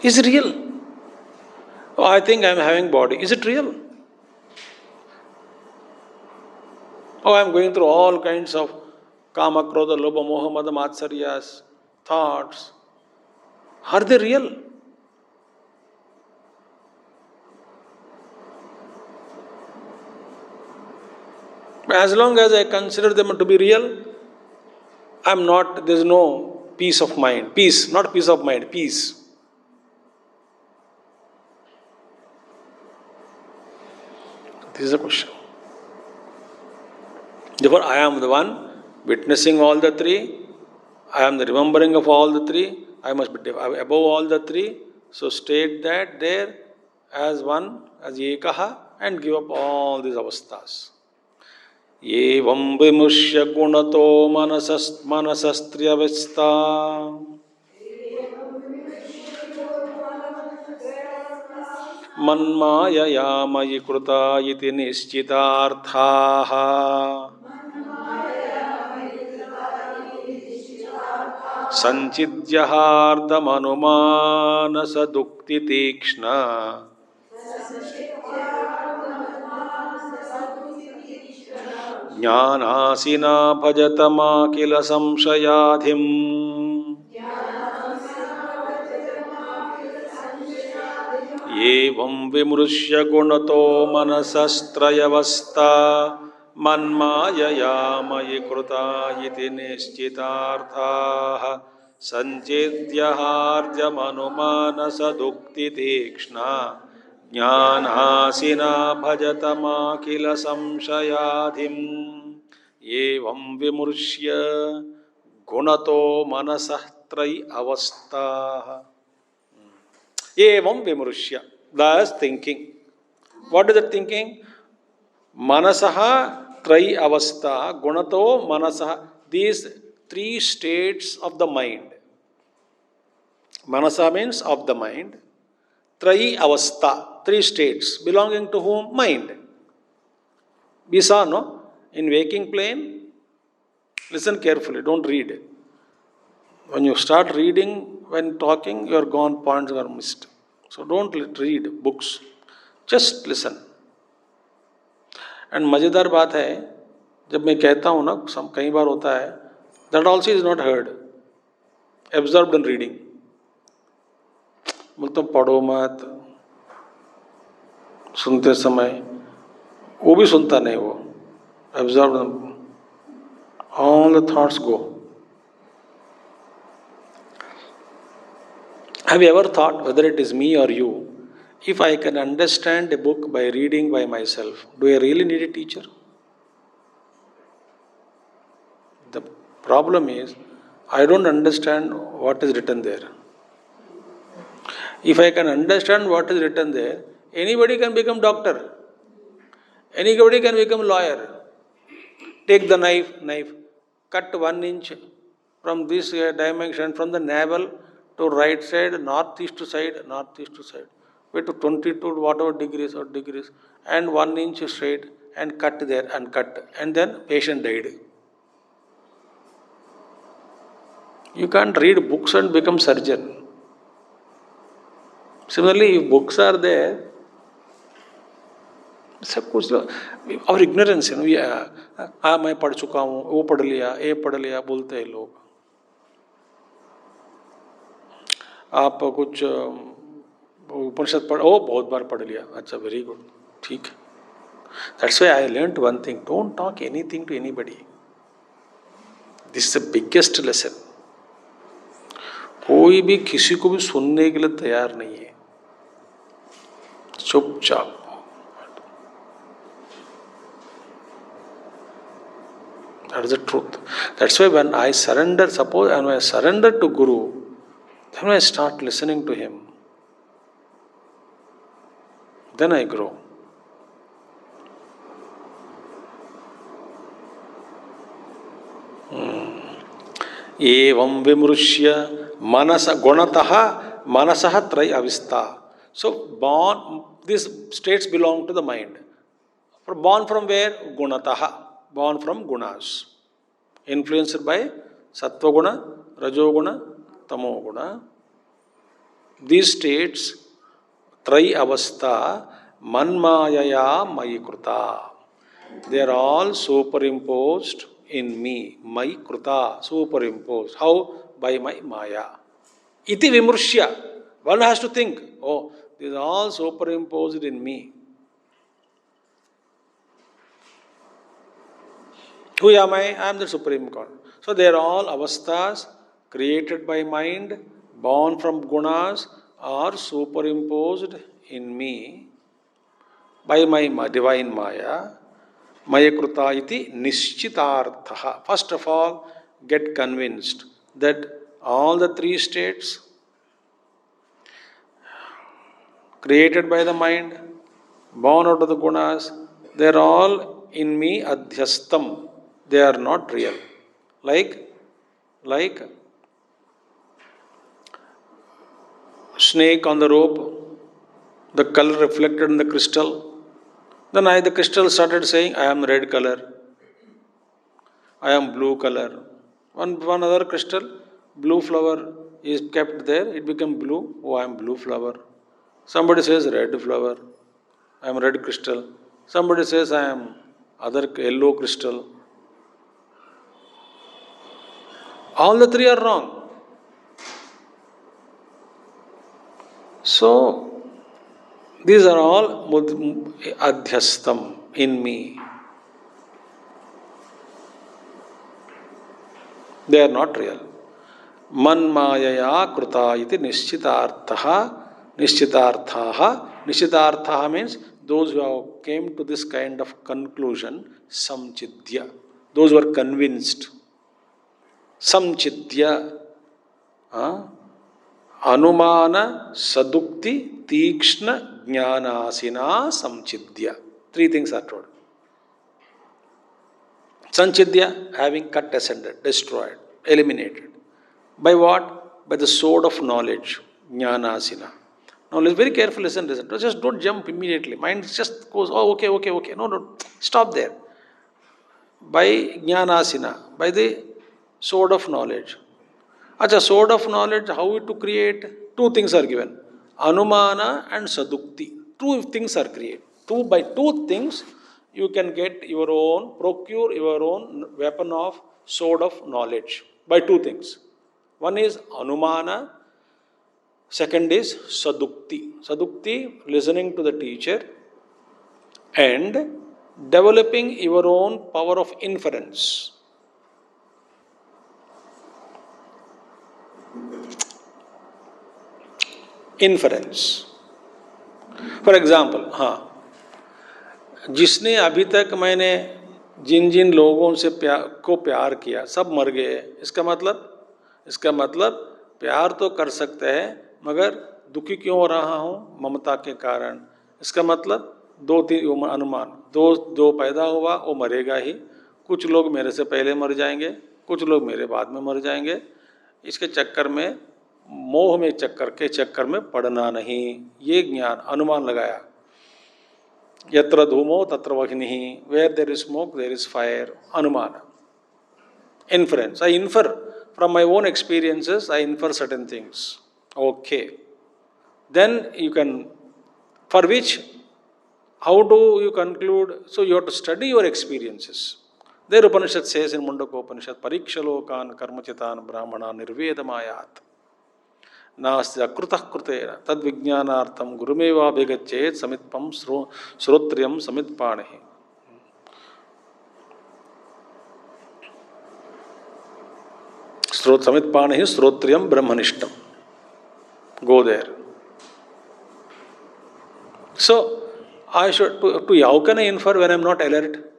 Is it real? Oh, I think I am having body. Is it real? Oh, I am going through all kinds of kama, krodha, lobha, moha, mada, matsaryas, thoughts. Are they real? As long as I consider them to be real, there's no peace of mind. Peace, not peace of mind, peace. This is the question. Therefore, I am the one witnessing all the three. I am the remembering of all the three. I must be above all the three. So state that there as one, as ekaha, and give up all these avasthas. Evam vimushya gunato manasastriyavastha manmaya mayi kruta iti nischitaarthaha sanchidyaharthamanumana dukti tikshna ज्ञानासिना भजतमा किल संशयाधिम एवं विमृश्य गुणतो मनसस्त्रयवस्था मन्मायया मयि कृता इति निश्चितार्थाः संचेद्यहार्जमनुमानसदुक्तितीक्ष्णा ज्ञानासिना भजतमाखिल संशयाधिम एवं विमृश्य गुणतो मनसः त्रयी अवस्था एवं विमृश्य thus thinking. What is the thinking? Manasaha त्रयी अवस्था गुणतो मनसः. These three states of the mind. Manasa means of the mind. Trayi avastha, three states belonging to whom? Mind. We saw, no? In waking plane, listen carefully, don't read. When you start reading, when talking, your gone points are missed. So don't read books, just listen. And मजेदार बात है, जब मैं कहता हूँ ना, कई बार होता है, that also is not heard, absorbed in reading. बोलते पढ़ो मत, सुनते समय वो भी सुनता नहीं, वो absorbed, all the thoughts go. Have you ever thought, whether it is me or you, if I can understand a book by reading by myself, do I really need a teacher? The problem is, I don't understand what is written there. If I can understand what is written there, anybody can become doctor. Anybody can become lawyer. Take the knife, cut 1 inch from this dimension, from the navel to right side, northeast side. Wait to 22 whatever degrees or degrees, and 1 inch straight, and cut there and cut, and then patient died. You can't read books and become surgeon. Similarly, if books are there, सब कुछ और ignorance है ना, हाँ मैं पढ़ चुका हूँ, वो पढ़ लिया, ये पढ़ लिया बोलते हैं लोग. आप कुछ उपनिषद पढ़, ओ बहुत बार पढ़ लिया, अच्छा वेरी गुड, ठीक. That's why I learned one thing, don't talk anything to anybody. This is the biggest lesson. कोई भी किसी को भी सुनने के लिए तैयार नहीं है, चुपचाप. That is the truth. That's why when I surrender, suppose and when I surrender to Guru, then I start listening to him. Then I grow. Evam vimrushya manasa gunataha manasaha trai avista. So born, these states belong to the mind. Born from where? Gunataha. Born from gunas, influenced by sattva guna, rajoguna, tamo guna. These states, trai avastha, manmayaya mayikruta. They are all superimposed in me. Mayikruta, superimposed. How? By my maya. Iti vimrushya. One has to think, oh, these are all superimposed in me. Who am I? I am the Supreme God. So they are all avasthas created by mind, born from gunas, or superimposed in me by my divine maya. Mayakruta iti nishchitartha. First of all, get convinced that all the three states created by the mind, born out of the gunas, they are all in me adhyastam. They are not real. Like snake on the rope, the color reflected in the crystal. Then the crystal started saying, I am red color, I am blue color. One other crystal, blue flower is kept there, it became blue, oh I am blue flower. Somebody says red flower, I am red crystal. Somebody says I am other yellow crystal. All the three are wrong. So, these are all adhyastam in me. They are not real. Manmayaya kruta iti nishchitarthaha. Nishchitarthaha means those who have came to this kind of conclusion, samchidya. Those who are convinced. Samchidya. Anumana sadukti tikshna jnanasina samchidya. Three things are told. Sanchidya, having cut, ascended, destroyed, eliminated. By what? By the sword of knowledge, jnanasina. Now let's very carefully listen. Just don't jump immediately. Mind just goes, oh, okay. No, stop there. By jnanasina, by the sword of knowledge. Acha, sword of knowledge, how to create? Two things are given. Anumana and sadukti. Two things are created. By two things, you can get your own, procure your own weapon of sword of knowledge. By two things. One is Anumana, second is Sadukti. Sadukti, listening to the teacher and developing your own power of inference. Inference. For example, जिसने अभी तक मैंने जिन जिन लोगों से प्यार किया सब मर गए। इसका मतलब प्यार तो कर सकते हैं मगर दुखी क्यों हो रहा हूँ? ममता के कारण। इसका मतलब दो तीन अनुमान, दो पैदा हुआ वो मरेगा ही, कुछ लोग मेरे से पहले मर जाएंगे, कुछ लोग मेरे बाद में मर जाएंगे। इसके चक्कर में, मोह में चक्कर में पड़ना नहीं, ये ज्ञान अनुमान लगाया। यत्र धूमो तत्र वह्निः, where there is smoke there is fire, अनुमान, inference. I infer from my own experiences, I infer certain things. Okay. Then you can, for which, how do you conclude? So you have to study your experiences. There Upanishad says in Mundaka Upanishad, Parikshalokan karmachitan brahmana nirvedamayat. Nasya krutah krutera tad vijnanartham gurumeva bhigachet samitpam srotriyam samitpanehi. Samitpana is Srotriyam Brahmanishtam. Go there. So, I should, how can I infer when I am not alert?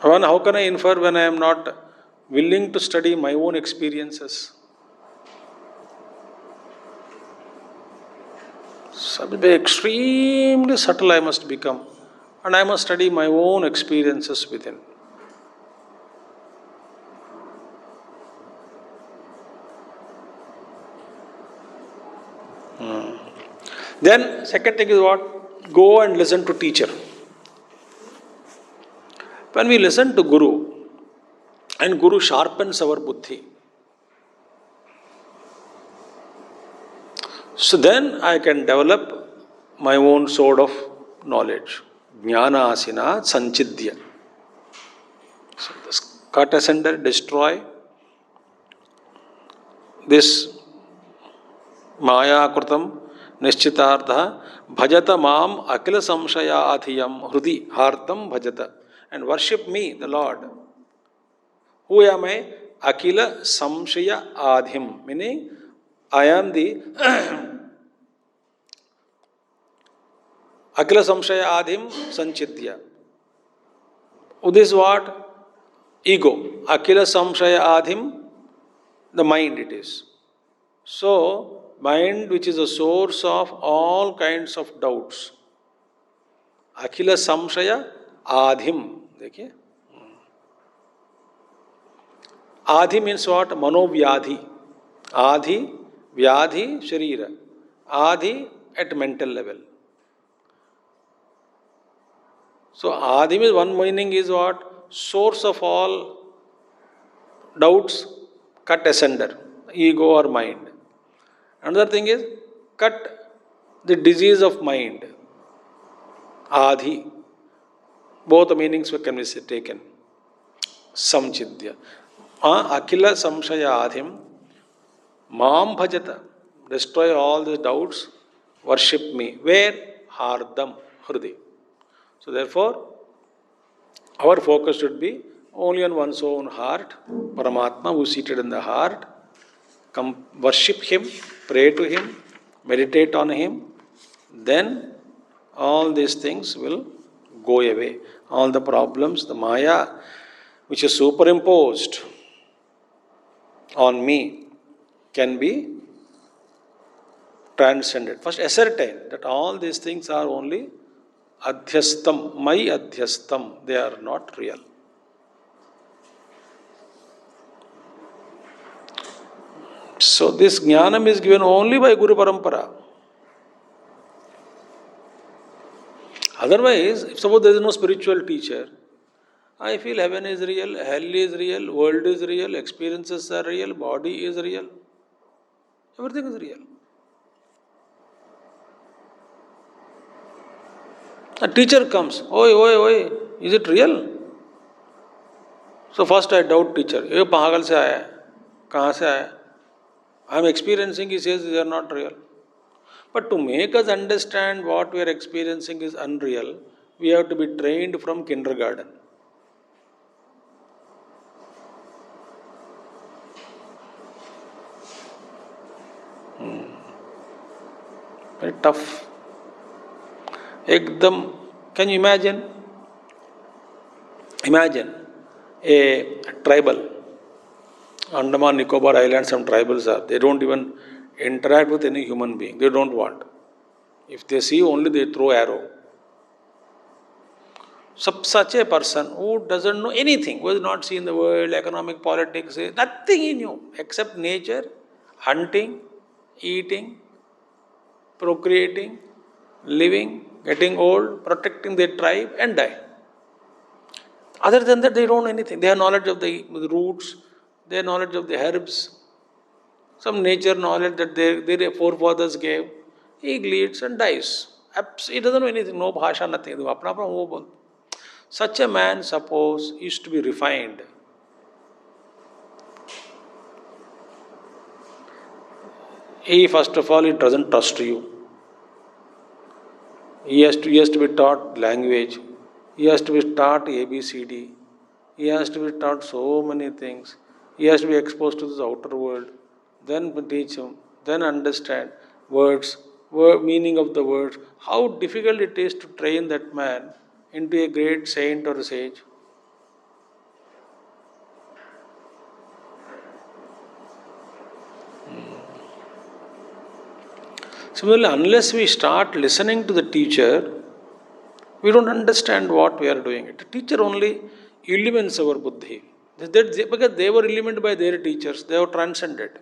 How can I infer when I am not willing to study my own experiences? So, extremely subtle I must become, and I must study my own experiences within. Then second thing is what? Go and listen to teacher. When we listen to Guru, and Guru sharpens our buddhi, so then I can develop my own sort of knowledge. Jnana asina sanchidya. So this cut asunder, destroy this maya krutam Nishchitartha bhajata mam akila samshaya adhiyam hrudi hartam bhajata, and worship me, the Lord. Who am I? Akila samshaya adhim, meaning I am the akila samshaya adhim sanchidya. This is what? Ego. Akila samshaya adhim, the mind it is. So, mind which is a source of all kinds of doubts. Akhila samshaya adhim. देखिए, आधि means what? Manovyadhi. Adhi, vyadhi, sharira. Adhi at mental level. So adhi means one meaning is what? Source of all doubts, cut asunder, ego or mind. Another thing is cut the disease of mind. Adhi. Both meanings can be taken. Samchidya. Akila samshaya adhim. Mam bhajata. Destroy all the doubts. Worship me. Where? Hardam. Hrudi. So therefore, our focus should be only on one's own heart. Paramatma who is seated in the heart. Come worship him, pray to him, meditate on him. Then all these things will go away. All the problems, the maya which is superimposed on me can be transcended. First ascertain that all these things are only adhyastam, my adhyastam, they are not real. So this jnanam is given only by Guru Parampara. Otherwise, if suppose there is no spiritual teacher, I feel heaven is real, hell is real, world is real, experiences are real, body is real. Everything is real. A teacher comes, oi, is it real? So first I doubt teacher. ये पागल से आया है, कहाँ से आया? I am experiencing, he says they are not real. But to make us understand what we are experiencing is unreal, we have to be trained from kindergarten. Very tough. एकदम Can you imagine? Imagine a tribal. Andaman Nicobar Islands, some tribals are. They don't even interact with any human being. They don't want. If they see only, they throw arrow. Such a person who doesn't know anything, who has not seen the world, economic, politics, nothing he knew except nature, hunting, eating, procreating, living, getting old, protecting their tribe, and die. Other than that, they don't know anything. They have knowledge of the roots, they have knowledge of the herbs, some nature knowledge that their forefathers gave. He leads and dies. He doesn't know anything, no bhasha, nothing. Such a man, suppose, is to be refined. He, first of all, he doesn't trust you. He has to be taught language. He has to be taught ABCD. He has to be taught so many things. He has to be exposed to this outer world. Then teach him. Then understand words, meaning of the words. How difficult it is to train that man into a great saint or sage. Similarly, unless we start listening to the teacher, we don't understand what we are doing. The teacher only illumines our buddhi. Because they were illuminated by their teachers, they have transcended.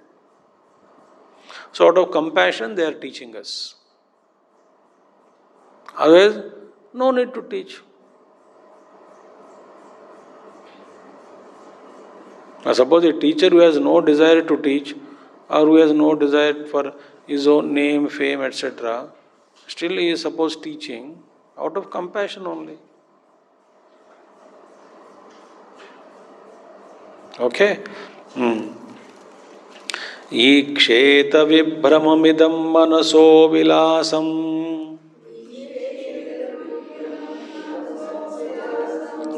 So out of compassion, they are teaching us. Otherwise, no need to teach. Now, suppose a teacher who has no desire to teach, or who has no desire for his own name, fame, etc., still he is supposed teaching out of compassion only. Okay? Ikshet vibhramamidam manaso vilasam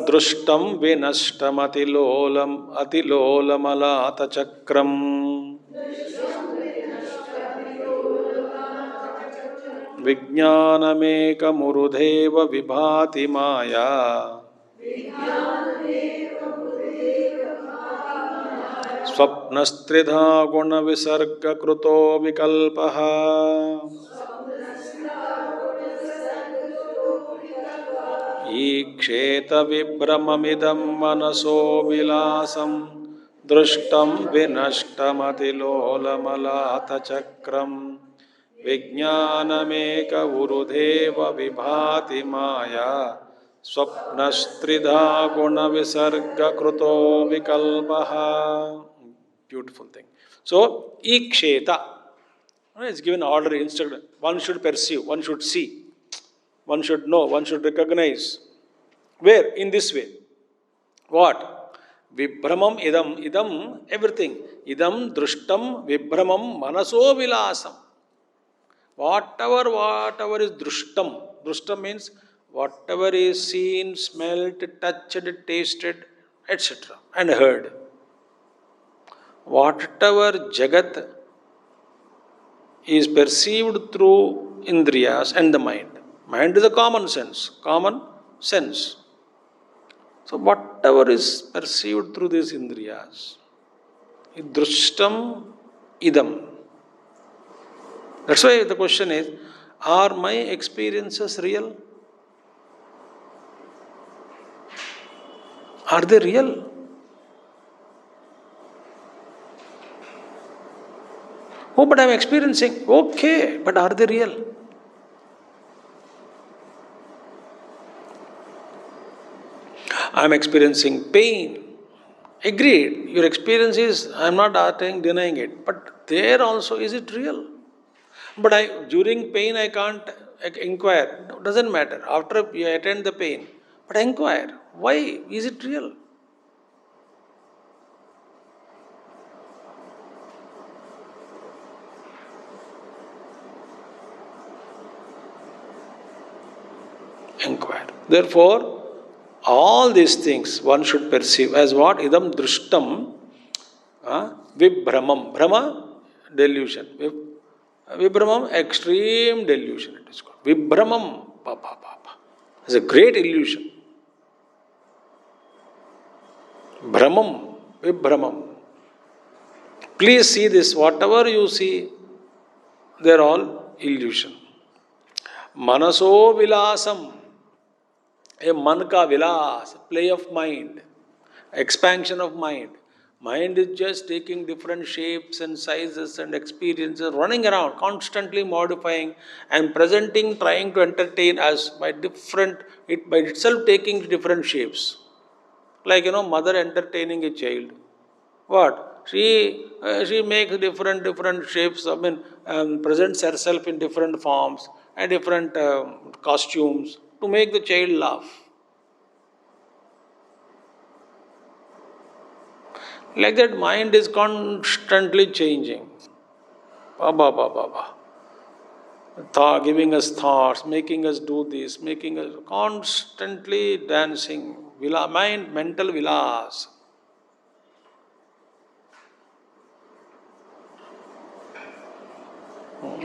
drustam vinashtam atilolam chakram vijnanameka vibhati maya स्वप्नस्त्रिधा गुण विसर्ग कृतो विकल्पः ईक्षेत विभ्रममिदं मनसो विलासं दृष्टं विनष्टमतिलोलमलातचक्रं विज्ञानमेक उरुधेव विभाति माया स्वप्नस्त्रिधा गुण विसर्ग कृतो विकल्पः. Beautiful thing. So, iksheta. It's given order, instruction. One should perceive, one should see, one should know, one should recognize. Where? In this way. What? Vibhramam idam, everything. Idam drushtam vibhramam manaso vilasam. Whatever is drushtam. Drushtam means whatever is seen, smelt, touched, tasted, etc. and heard. Whatever jagat is perceived through indriyas and the mind. Mind is a common sense. So whatever is perceived through these indriyas, drushtam idam. That's why the question is, are my experiences real? Are they real? Oh, but I am experiencing. Okay, but are they real? I am experiencing pain. Agreed. Your experience is, I am not denying it. But there also, is it real? But during pain, I can't inquire. No, doesn't matter. After you attend the pain, but inquire. Why? Is it real? Inquire. Therefore, all these things one should perceive as what? Idam drushtam vibhramam. Brahma, delusion. Vibhramam, extreme delusion it is called. Vibhramam. It's a great illusion. Brahmam, Vibhramam. Please see this. Whatever you see, they're all illusion. Manaso vilasam. A man ka vilas, play of mind, expansion of mind. Mind is just taking different shapes and sizes and experiences, running around, constantly modifying and presenting, trying to entertain us by itself taking different shapes. Like, mother entertaining a child. What? She makes different shapes, presents herself in different forms and different costumes to make the child laugh. Like that, mind is constantly changing. Baba, baba, baba. Giving us thoughts, making us do this, making us constantly dancing. Mind, mental vilas.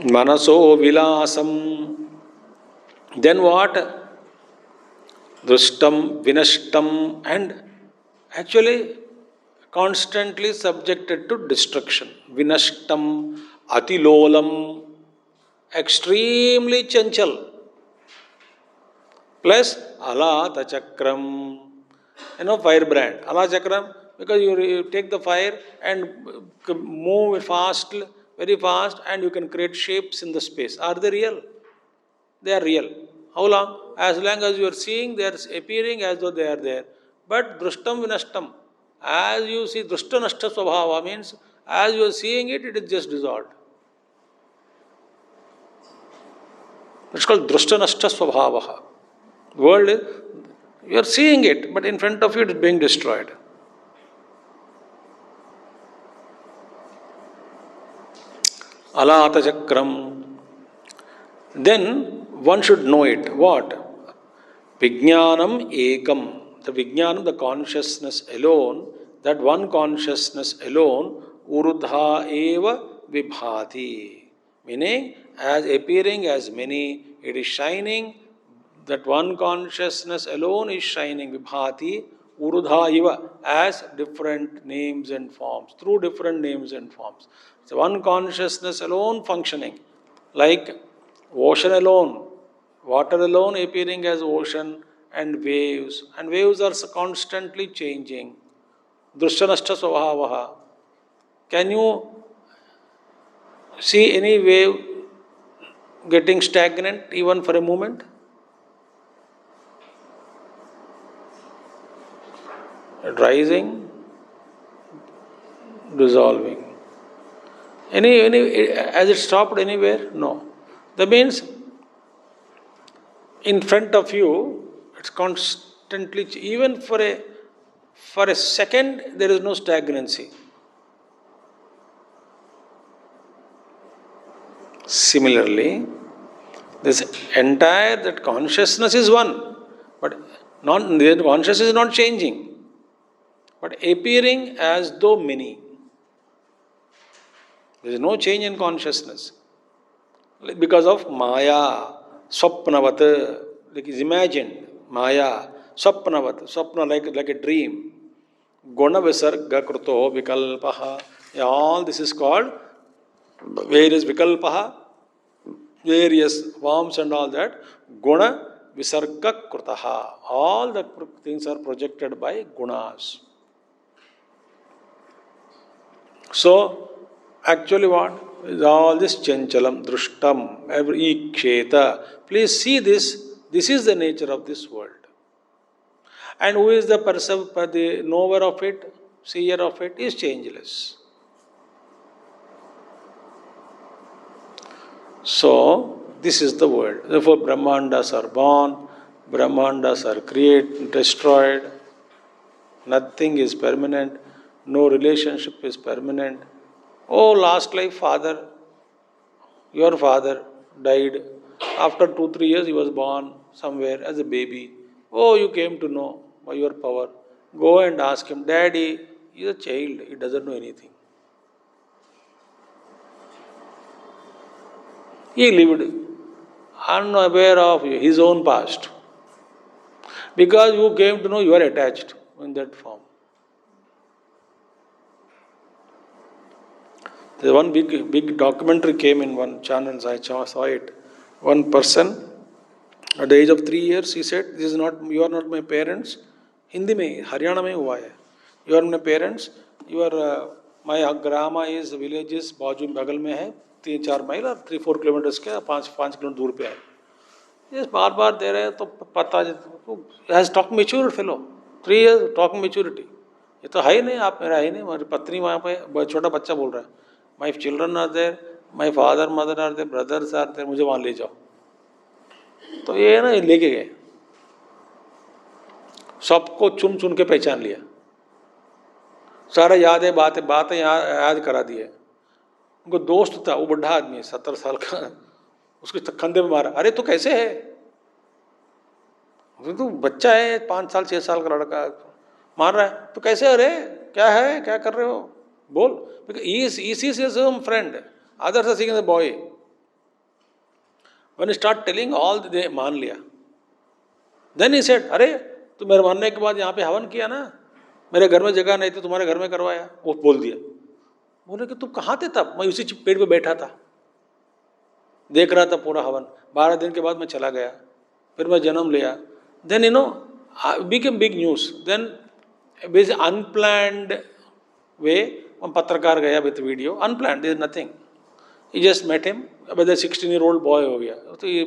Manaso vilasam. Then what? Drustam, vinashtam, and actually constantly subjected to destruction. Vinashtam, atilolam, extremely chanchal. Plus alata chakram, firebrand. Ala chakram, because you take the fire and move fast, very fast, and you can create shapes in the space. Are they real? They are real. How long? As long as you are seeing, they are appearing as though they are there. But drushtam vinashtam, as you see, drushtanashta swabhava means as you are seeing it, it is just dissolved. It's called drushtanashta swabhava. The world is, you are seeing it, but in front of you it is being destroyed. Alata chakram. Then one should know it. What? Vijnanam ekam. The Vijnanam, the consciousness alone, that one consciousness alone, urudha eva vibhati. Meaning, as appearing as many, it is shining. That one consciousness alone is shining. Vibhati, urudha eva, as different names and forms, through different names and forms. So one consciousness alone functioning. Like ocean alone, water alone appearing as ocean, and waves are constantly changing. Drushyanashta swabhavaha. Can you see any wave getting stagnant even for a moment? Rising, dissolving. Has it stopped anywhere? No. That means in front of you, it's constantly, even for a second, there is no stagnancy. Similarly, this entire, that consciousness is one, but the consciousness is not changing, but appearing as though many. There is no change in consciousness. Because of Maya, Swapnavat, like is imagined, Maya, Swapnavat, Swapna like a dream. Guna Visarga Kruto Vikalpaha. All this is called various Vikalpaha, various forms and all that. Guna Visarga Krutaha. All the things are projected by gunas. So, actually what? Is all this chanchalam, drushtam, every iksheta. Please see this. This is the nature of this world. And who is the knower of it, seer of it, is changeless. So, this is the world. Therefore, Brahmandas are born, Brahmandas are created, destroyed. Nothing is permanent. No relationship is permanent. Oh, last life father, your father died. After 2-3 years, he was born somewhere as a baby. Oh, you came to know by your power. Go and ask him, Daddy, he is a child, he doesn't know anything. He lived unaware of his own past. Because you came to know you are attached in that form. The one big documentary came in one channel, I saw it. One person at the age of 3 years, he said, "This is not, you are not my parents." Hindi में हरियाणा में हुआ है. You are my parents. You are my grandma is villages बाजू बगल में है 3-4 mile और 3-4 kilometres के 5 किलोमीटर दूर पे है. ये बार बार दे रहे हैं तो पता has talk mature fellow 3 years talk maturity. ये तो है ही नहीं, आप मेरा है ही नहीं. हमारी पत्नी वहाँ पे छोटा बच्चा बोल रहा है, my children are there, my father mother are there, brothers are there, मुझे वहाँ ले जाओ. तो ये ना लेके गए, सबको चुन चुन के पहचान लिया, सारा याद है, बातें याद करा दी है. उनको दोस्त था, वो बुढ़ा आदमी है 70 साल का, उसके कंधे पे मारा, अरे तू कैसे है, तू बच्चा है 5 साल 6 साल का लड़का, मार रहा है, तो कैसे, अरे क्या है, क्या कर रहे हो, बोल. His friend, others are seeing the boy. When he start telling all, they मान लिया. Then he said, अरे तो मेरे मरने के बाद यहाँ पे हवन किया ना, मेरे घर में जगह नहीं थी, तुम्हारे घर में करवाया. वो बोल दिया. बोले कि तुम कहाँ थे तब, मैं उसी पेड़ पे बैठा था, देख रहा था पूरा हवन. 12 दिन के बाद मैं चला गया, फिर मैं जन्म लिया. Then became big news. Then basically unplanned way, हम पत्रकार गया with video, unplanned, there nothing. He just met him. अब 16-year-old बॉय हो गया, तो ये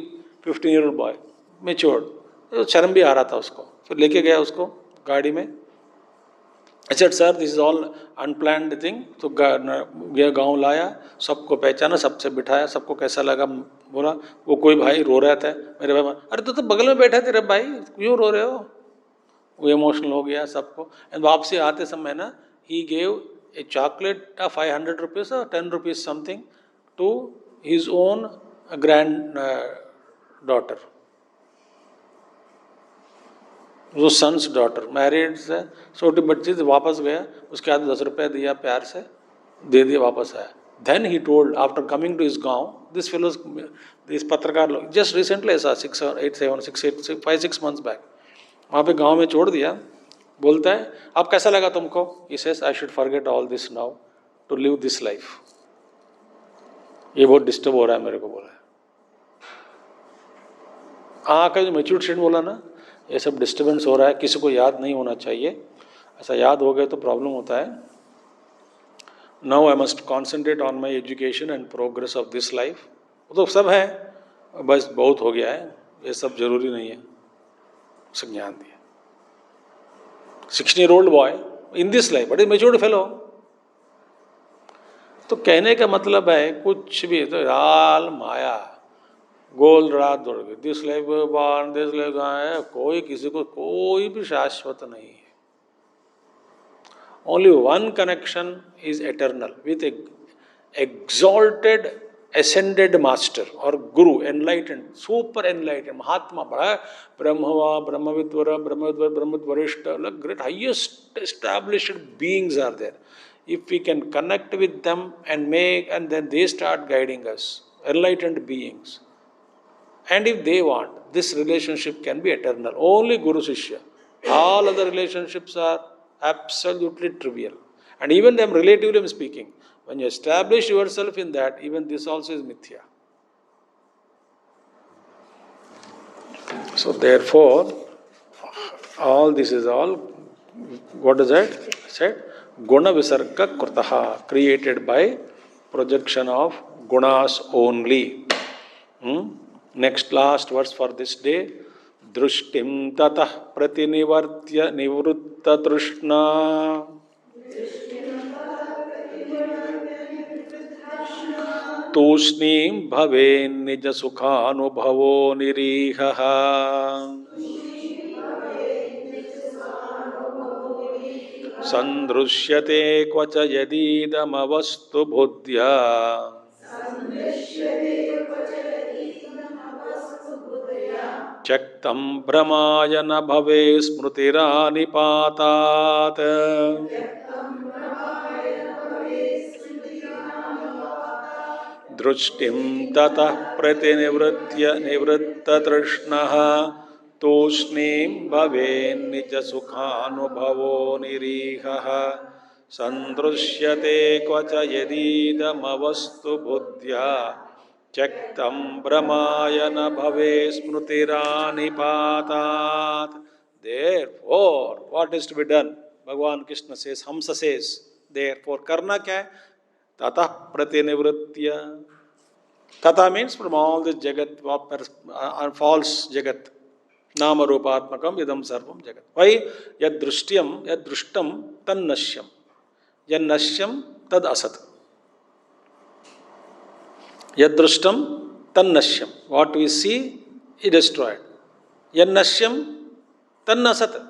15-year-old बॉय मेच्योर्ड. तो शर्म भी आ रहा था उसको. फिर लेके गया उसको गाड़ी में. I said sir this is all unplanned thing. तो गया, गाँव लाया, सबको पहचाना, सबसे बिठाया, सबको कैसा लगा बोला. वो कोई भाई रो रहा था, मेरे भाई, अरे तो बगल में बैठे थे रे भाई, क्यों रो रहे हो. वो इमोशनल हो गया सबको. एंड वापसी आते समय ना, he gave a chocolate of 500 rupees or 10 rupees something to his own daughter, वो सन्स डॉटर मैरिड से, छोटी बच्ची से. वापस गया, उसके हाथ 10 रुपये दिया, प्यार से दे दिया, वापस आया. Then he told after coming to his gaon, this fellows, this पत्रकार लोग जस्ट रिसेंटली ऐसा 5-6 months बैक वहाँ पे गाँव में छोड़ दिया. बोलता है अब कैसा लगा तुमको. He says I should forget all this now to live this life. ये बहुत डिस्टर्ब हो रहा है मेरे को, बोला है. हाँ का जो मैच्योर स्टेट बोला ना, ये सब डिस्टर्बेंस हो रहा है, किसी को याद नहीं होना चाहिए. ऐसा याद हो गया तो प्रॉब्लम होता है. Now I must concentrate on my education and progress of this life. वो तो सब है, बस बहुत हो गया है, ये सब जरूरी नहीं है. उसे ज्ञान दिया. 16-year-old boy in this life, but a matured fellow. तो कहने का मतलब है कुछ भी तो हाल माया, गोल रात दौड़ गई, दिस लाइफ बाण, दिस लाइफ है, कोई किसी को कोई भी शाश्वत नहीं है. Only one connection is eternal with exalted ascended master or guru, enlightened, super enlightened महात्मा, बड़ा ब्रह्मवा, ब्रह्मविद्वरा, ब्रह्मविद्वरिष्ठ, like great highest established beings are there. If we can connect with them and then they start guiding us, enlightened beings. And if they want, this relationship can be eternal. Only Guru Shishya. All other relationships are absolutely trivial. And even them, relatively speaking, when you establish yourself in that, even this also is mithya. So therefore, all this is all, what is that? Said, guna visarga krutaha, created by projection of gunas only. Next last verse for this day. Drushtim tatah pratinivartya nivrutta trishna. तूष्णीं भवेन् निज सुखानुभवो निरीहः. संदृश्यते क्वच यदीदमवस्तु बुद्ध्या. चक्तं भ्रमाय न भवे स्मृतिरानिपातात्. दृष्टिं ततः प्रतिनिवृत्य निवृत्ततृष्णः तूष्णीं भवेन् निजसुखानुभवो निरीहः सन्दृश्यते क्वच यदीदमवस्तु बुद्ध्या त्यक्तं भ्रमाय न भवे स्मृतिरानिपातात्. Therefore, what is to be done? Bhagavan Krishna says, Hamsa says, therefore, karna kya hai? Tatah pratinivritya. Tata means from all this jagat, false jagat. Nama rupatmakam idam sarvam jagat. Why? Yad drushtam tan nashyam. Yad nashyam tad asat. Yad drushtam tan nashyam. What we see is destroyed. Yad nashyam tan asat.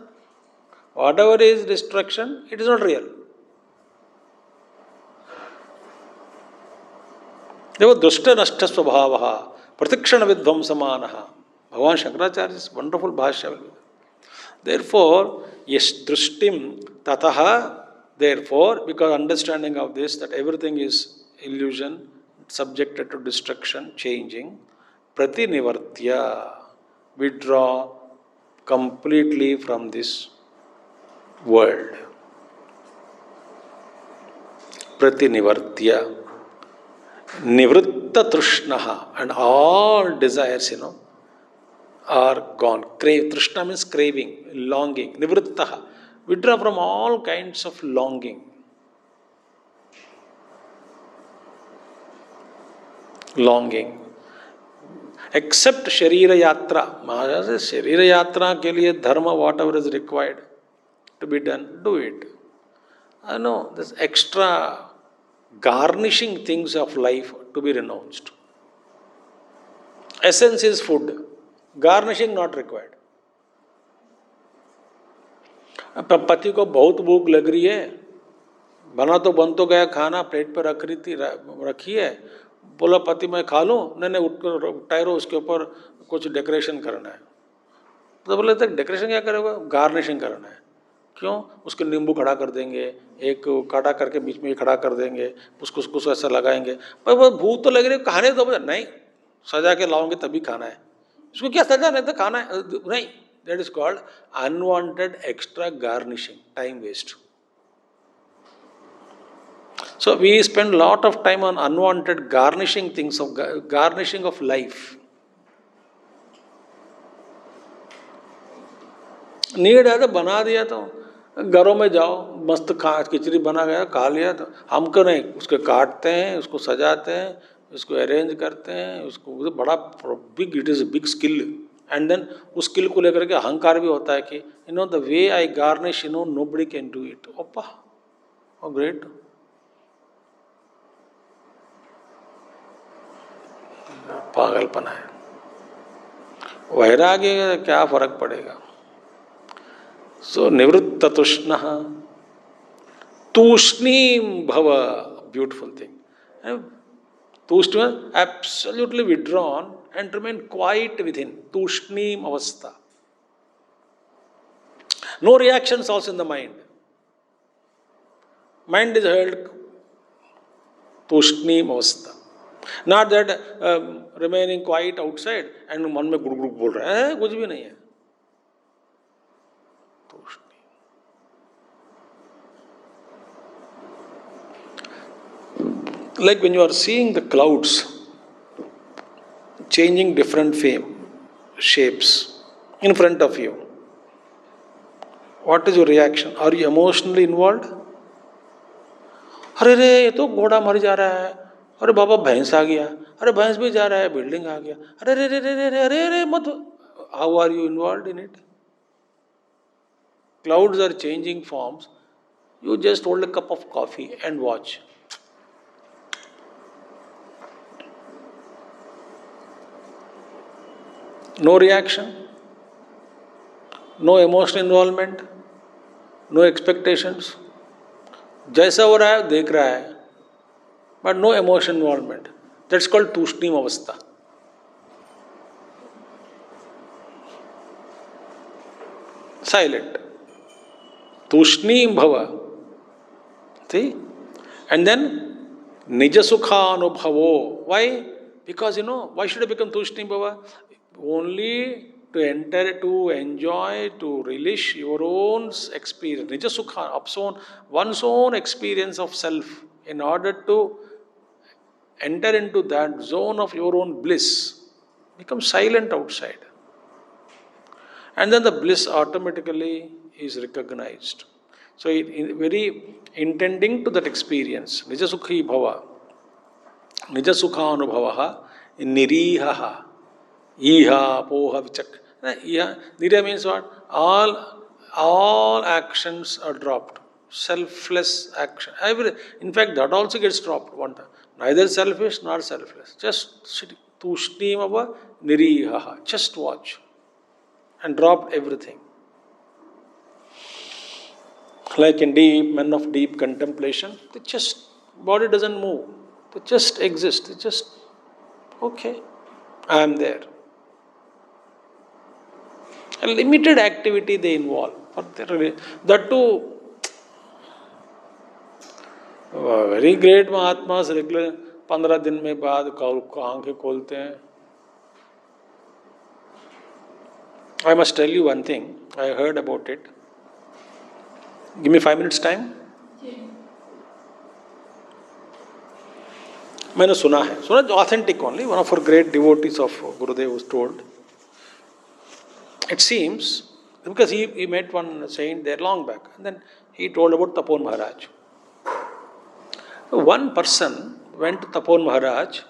Whatever is destruction, it is not real. Devo dushta nashta svabhavaha pratikshana vidvamsamanaha. Bhagavan Shankaracharya's wonderful bhashya will be there. Therefore, yes, drushtim tataha, therefore, because understanding of this, that everything is illusion, subjected to destruction, changing, pratinivartya, withdraw completely from this world. Pratinivartya. Nivritta trishnaha, and all desires, are gone. Trishna means craving, longing. Nivrittaha, withdraw from all kinds of longing. Longing. Except Sharira Yatra. Maharaj says, Sharira Yatra ke liye dharma, whatever is required to be done, do it. I know, this extra garnishing things of life to be renounced. Essence is food. Garnishing not required. पति को बहुत भूख लग रही है, बन तो गया खाना, प्लेट पर रखी है, बोला पति मैं खा लूँ, नहीं उठकर टायरो उसके ऊपर कुछ डेकोरेशन करना है. तो बोले तक डेकोरेशन क्या करेगा? गार्निशिंग करना है. क्यों? उसके नींबू खड़ा कर देंगे, एक काटा करके बीच में खड़ा कर देंगे, उसको ऐसा लगाएंगे. पर वो भूख तो लग रही है, खाने दो. नहीं, सजा के लाओगे तभी खाना है. इसको क्या सजा, नहीं तो खाना है. नहीं, that is called unwanted extra garnishing, time waste. So we spend a lot of time on unwanted garnishing things, of garnishing of life. Need है तो बना दिया. तो घरों में जाओ, मस्त खिचड़ी बना गया, खा लिया. तो हमको नहीं, उसको काटते हैं, उसको सजाते हैं, उसको अरेंज करते हैं, उसको बड़ा big, it is big skill. And then उस स्किल को लेकर के अहंकार भी होता है कि the way I garnish, nobody can do it. ओपा, ओ ग्रेट. पागलपना है. वैराग्य क्या फर्क पड़ेगा? सो निवृत्त तुष्ण तूष्णीम भव, beautiful thing. Tushna, absolutely withdrawn and remain quiet within. Tushneem avastha. No reactions also in the mind. Mind is held Tushneem avastha. Not that remaining quiet outside and मन में गुड़ बोल रहा है, कुछ भी नहीं है. Like when you are seeing the clouds changing different shapes in front of you, what is your reaction? Are you emotionally involved? अरे रे, ये तो घोड़ा मर जा रहा है. अरे बाबा भैंस आ गया. अरे भैंस भी जा रहा है, बिल्डिंग आ गया. अरे रे रे रे रे रे रे रे मत. How are you involved in it? Clouds are changing forms. You just hold a cup of coffee and watch. No reaction, no emotional involvement, no expectations. जैसा हो रहा है देख रहा है, but no emotion involvement. That's called tushneem avastha. Silent. Tushneem bhava. See? And then nijasukha anubhavo. Why? Because why should I become tushneem bhava? Only to enter, to enjoy, to relish your own experience, Nija Sukha, one's own experience of self, in order to enter into that zone of your own bliss, become silent outside. And then the bliss automatically is recognized. So, very intending to that experience, Nija Sukhi Bhava, Nija Sukha Anubhavaha, Nirihaha, Iha, Poha, Vichak. Nirya means what? All actions are dropped. Selfless action. In fact, that also gets dropped one time. Neither selfish nor selfless. Just Tushnimava Nirihaha. Just watch. And dropped everything. Like in men of deep contemplation, they just, body doesn't move. They just exist. They just, okay, I am there. A limited activity they involve. That too, very great Mahatmas regular 15 दिन में बाद आंखें खोलते हैं. I must tell you one thing. I heard about it. Give me 5 minutes time. मैंने सुना है. Authentic only. One of our great devotees of Gurudev was told. It seems, because he met one saint there long back, and then he told about Tapon Maharaj. One person went to Tapon Maharaj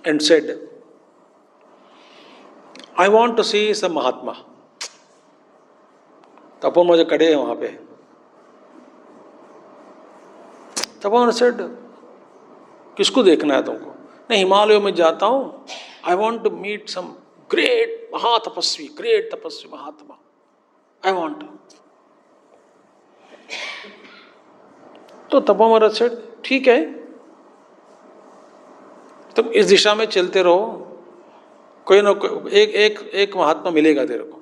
and said, I want to see some Mahatma. Tapon Maharaj खड़े हैं वहाँ पे. Tapon said, किसको देखना है तुमको? नहीं, हिमालयों में जाता हूँ. I want to meet some great Mahatapasvi, great Tapasvi Mahatma. I want. तो तपो महाराज से ठीक है, तुम इस दिशा में चलते रहो, कोई ना कोई एक महात्मा मिलेगा तेरे को.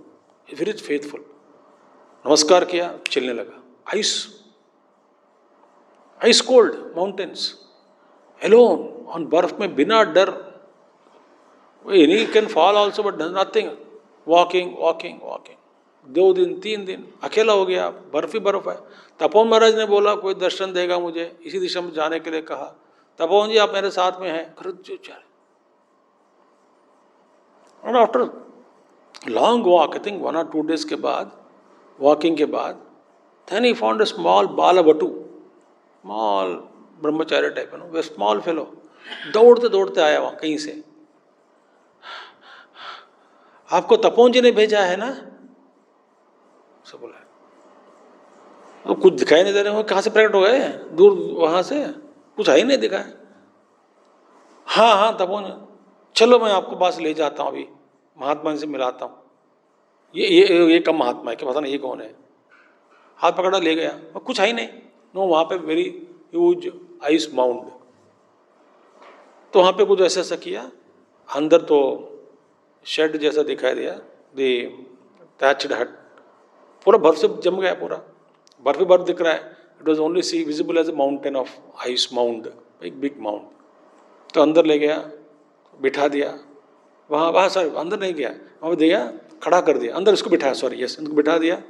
फिर इज फेथफुल. नमस्कार किया, चलने लगा. Ice cold mountains, alone on बर्फ में बिना डर. Any can fall also, but does nothing. Walking. 2 दिन 3 दिन अकेला हो गया. बर्फ ही बर्फ है. तपोन महाराज ने बोला कोई दर्शन देगा मुझे, इसी दिशा में जाने के लिए कहा. तपोन जी आप मेरे साथ में हैं. And after long walk, I think 1 or 2 days के बाद, walking के बाद, then he found a small balabatu, small brahmacharya type, a small fellow. दौड़ते आया वहाँ कहीं से. आपको तपोन जी ने भेजा है ना? सब बोला. तो कुछ दिखाई नहीं दे रहे हो, कहाँ से प्रकट हो गए? दूर वहां से कुछ है ही नहीं दिखा है. हाँ तपोन, चलो मैं आपको पास ले जाता हूँ, अभी महात्मा से मिलाता हूँ. ये कम महात्मा है, क्या पता नहीं ये कौन है. हाथ पकड़ा ले गया, कुछ है ही नहीं. नो, वहाँ पे वेरी ह्यूज आइस माउंट. तो वहाँ पे कुछ ऐसा किया, अंदर तो शेड जैसा दिखाई दिया, दी टैच्ड हट. पूरा बर्फ से जम गया, पूरा बर्फ ही बर्फ दिख रहा है. It was only see visible as a mountain of ice mount, एक बिग माउंट. तो अंदर ले गया, बिठा दिया. वहाँ सॉरी अंदर नहीं गया, वहाँ दिया, खड़ा कर दिया. अंदर इसको बिठाया, सॉरी यस, इनको बिठा दिया.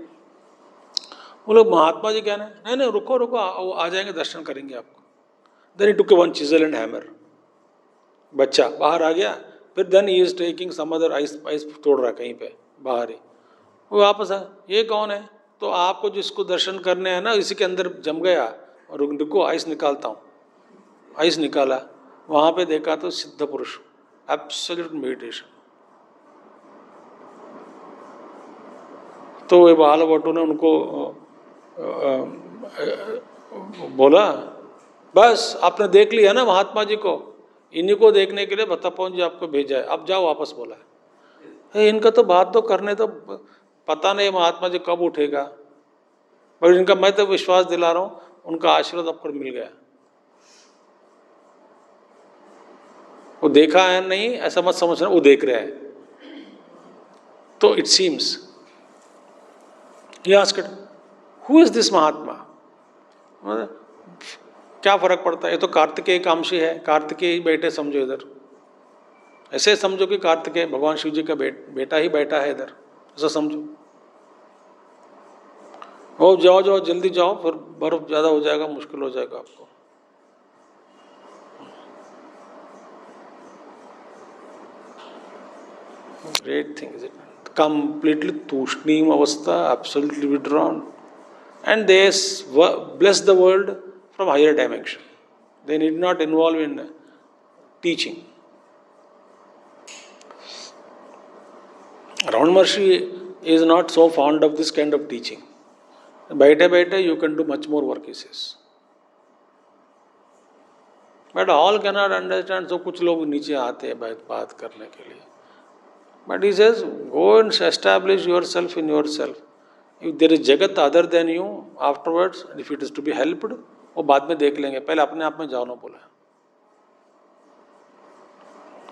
वो लोग महात्मा जी क्या नहीं रुको आ जाएंगे, दर्शन करेंगे आपको. Then he took 1 chisel and hammer. बच्चा बाहर आ गया. फिर then he is taking some other ice तोड़ रहा कहीं पे बाहर ही. वो वापस आ, ये कौन है? तो आपको जिसको दर्शन करने हैं ना, इसी के अंदर जम गया. और रुको आइस निकालता हूँ. आइस निकाला, वहाँ पे देखा तो सिद्ध पुरुष, एब्सोल्यूट मेडिटेशन. तो ये बाल बटू ने उनको बोला, बस आपने देख लिया ना महात्मा जी को, इन्हीं को देखने के लिए तपोन जी आपको भेजा है, अब जाओ वापस. बोला है इनका तो बात तो करने, तो पता नहीं महात्मा जी कब उठेगा, पर इनका मैं तो विश्वास दिला रहा हूँ, उनका आशीर्वाद आपको मिल गया. वो देखा है नहीं ऐसा मत समझना, वो देख रहा है. तो it seems he asked, who is this महात्मा? क्या फर्क पड़ता है, ये तो कार्तिकेय कामशी है, कार्तिकेय बैठे समझो इधर. ऐसे समझो कि कार्तिकेय भगवान शिव जी का बेटा ही बैठा है इधर, ऐसा समझो। ओ जाओ जाओ जल्दी जाओ, फिर बर्फ ज़्यादा हो जाएगा, मुश्किल हो जाएगा आपको। Great thing, is it? Completely tushneem avastha, absolutely withdrawn. And they bless the world from higher dimension. They need not involve in teaching. Raman Maharshi is not so fond of this kind of teaching. Baita, you can do much more work, he says. But all cannot understand, so कुछ लोग नीचे आते हैं बात करने के लिए. But he says, go and establish yourself in yourself. If there is Jagat other than you, afterwards, if it is to be helped, वो बाद में देख लेंगे, पहले अपने आप में जाओ ना बोला.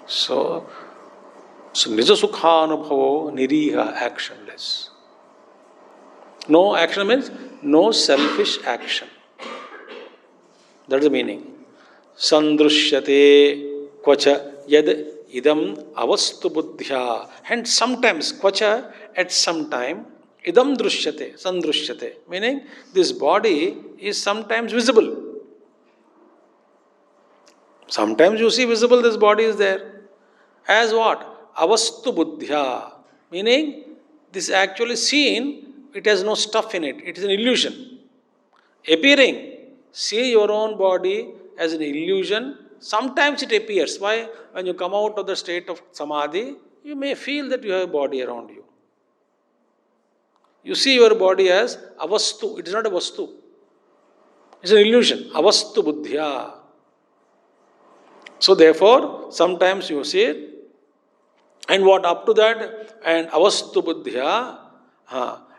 So निज सुखानुभवो निरीह, actionless. No action means no selfish action. That's the meaning. Sandrushyate kvacha yad idam avastu buddhya. And sometimes, kvacha, at some time, idam drushyate, sandrushyate. Meaning, this body is sometimes visible. Sometimes you see visible, this body is there. As what? Avastu buddhya. Meaning, this actually seen, it has no stuff in it. It is an illusion. Appearing. See your own body as an illusion. Sometimes it appears. Why? When you come out of the state of samadhi, you may feel that you have a body around you. You see your body as avastu. It is not a vastu. It's an illusion. Avastu buddhya. So therefore, sometimes you see it. And what up to that? And avastu buddhya.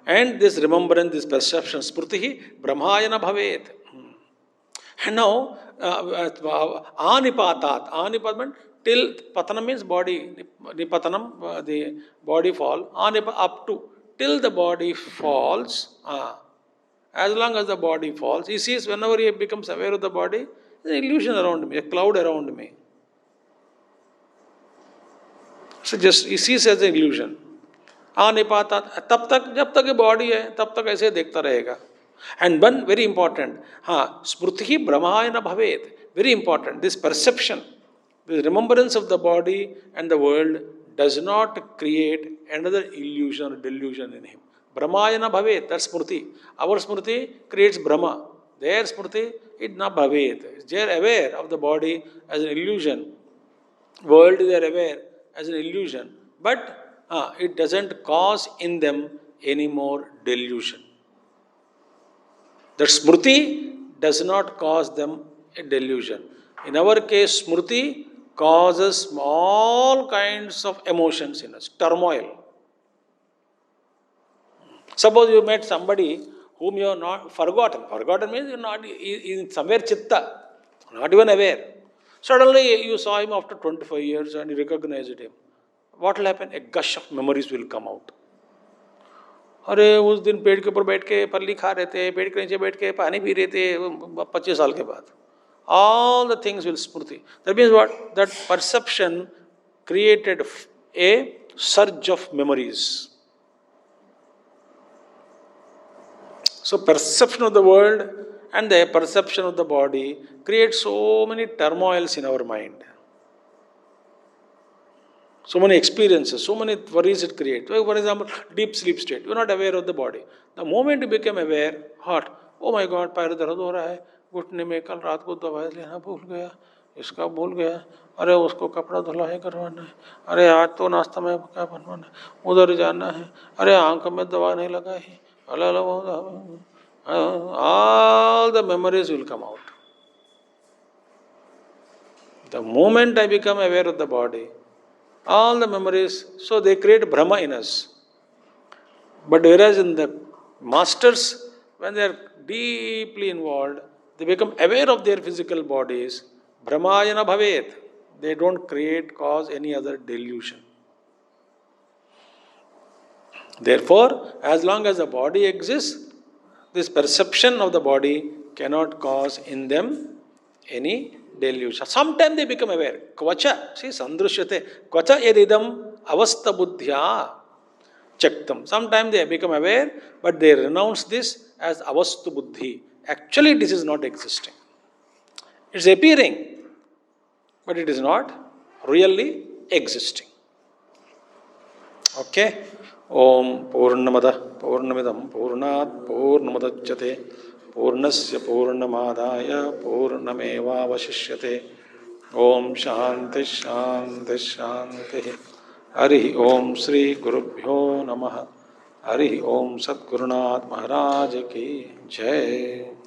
And this remembrance, this perception, smritihi brahmayana bhavet. And now, anipatat. Anipat means till patanam means body. Nipatanam, the body fall. Up to. Till the body falls. As long as the body falls, he sees whenever he becomes aware of the body, there's an illusion around me, a cloud around me. So just he sees as an illusion. Anipatat. तब तक जब तक ये body है तब तक ऐसे देखता रहेगा. And one very important, smrutihi brahmayana bhavet. Very important. This perception, the remembrance of the body and the world does not create another illusion or delusion in him. Brahmayana bhavet, that's smriti. Our smriti creates Brahma. Their smriti is not bhavet. They are aware of the body as an illusion. World they are aware as an illusion. But it doesn't cause in them any more delusion. That smriti does not cause them a delusion. In our case, smriti causes all kinds of emotions in us, turmoil. Suppose you met somebody whom you have not forgotten. Forgotten means you are not in somewhere chitta, not even aware. Suddenly you saw him after 25 years and you recognized him. What will happen? A gush of memories will come out. अरे उस दिन पेड़ के ऊपर बैठ के पल्ली खा रहे थे, पेड़ के नीचे बैठ के पानी पी रहे थे 25 साल के बाद. All the things will smriti. That means what? That perception created a surge of memories. So perception of the world and the perception of the body create so many turmoils in our mind. So many experiences, so many worries it creates. For example, deep sleep state. You are not aware of the body. The moment you become aware, heart, oh my God, पैर दर्द हो रहा है, घुटने में कल रात को दवाई लेना भूल गया, इसका भूल गया, अरे उसको कपड़ा धुलाई करवाना है, अरे आज तो नाश्ता में क्या बनवाना है, उधर जाना है, अरे आंख में दवा नहीं लगाई, all the memories will come out. The moment I become aware of the body, all the memories, so they create Brahma in us. But whereas in the masters, when they are deeply involved, they become aware of their physical bodies, Brahmayana bhavet. They don't cause any other delusion. Therefore, as long as the body exists, this perception of the body cannot cause in them any delusion. Sometimes they become aware. Kvacha, see, sandrishyate. Kvacha edidam avastha buddhya chaktam. Sometimes they become aware, but they renounce this as avastu buddhi. Actually, this is not existing. It's appearing, but it is not really existing. Okay? Om Purnamada Purnamidam Purnat Purnamadachyate Purnasya Purnamadaya Purnameva Vashishyate. Om Shanti Shanti Shanti. Hari Om Sri Gurubhyo Namaha. Hari Om Sadgurunath Maharaj Ki Jai.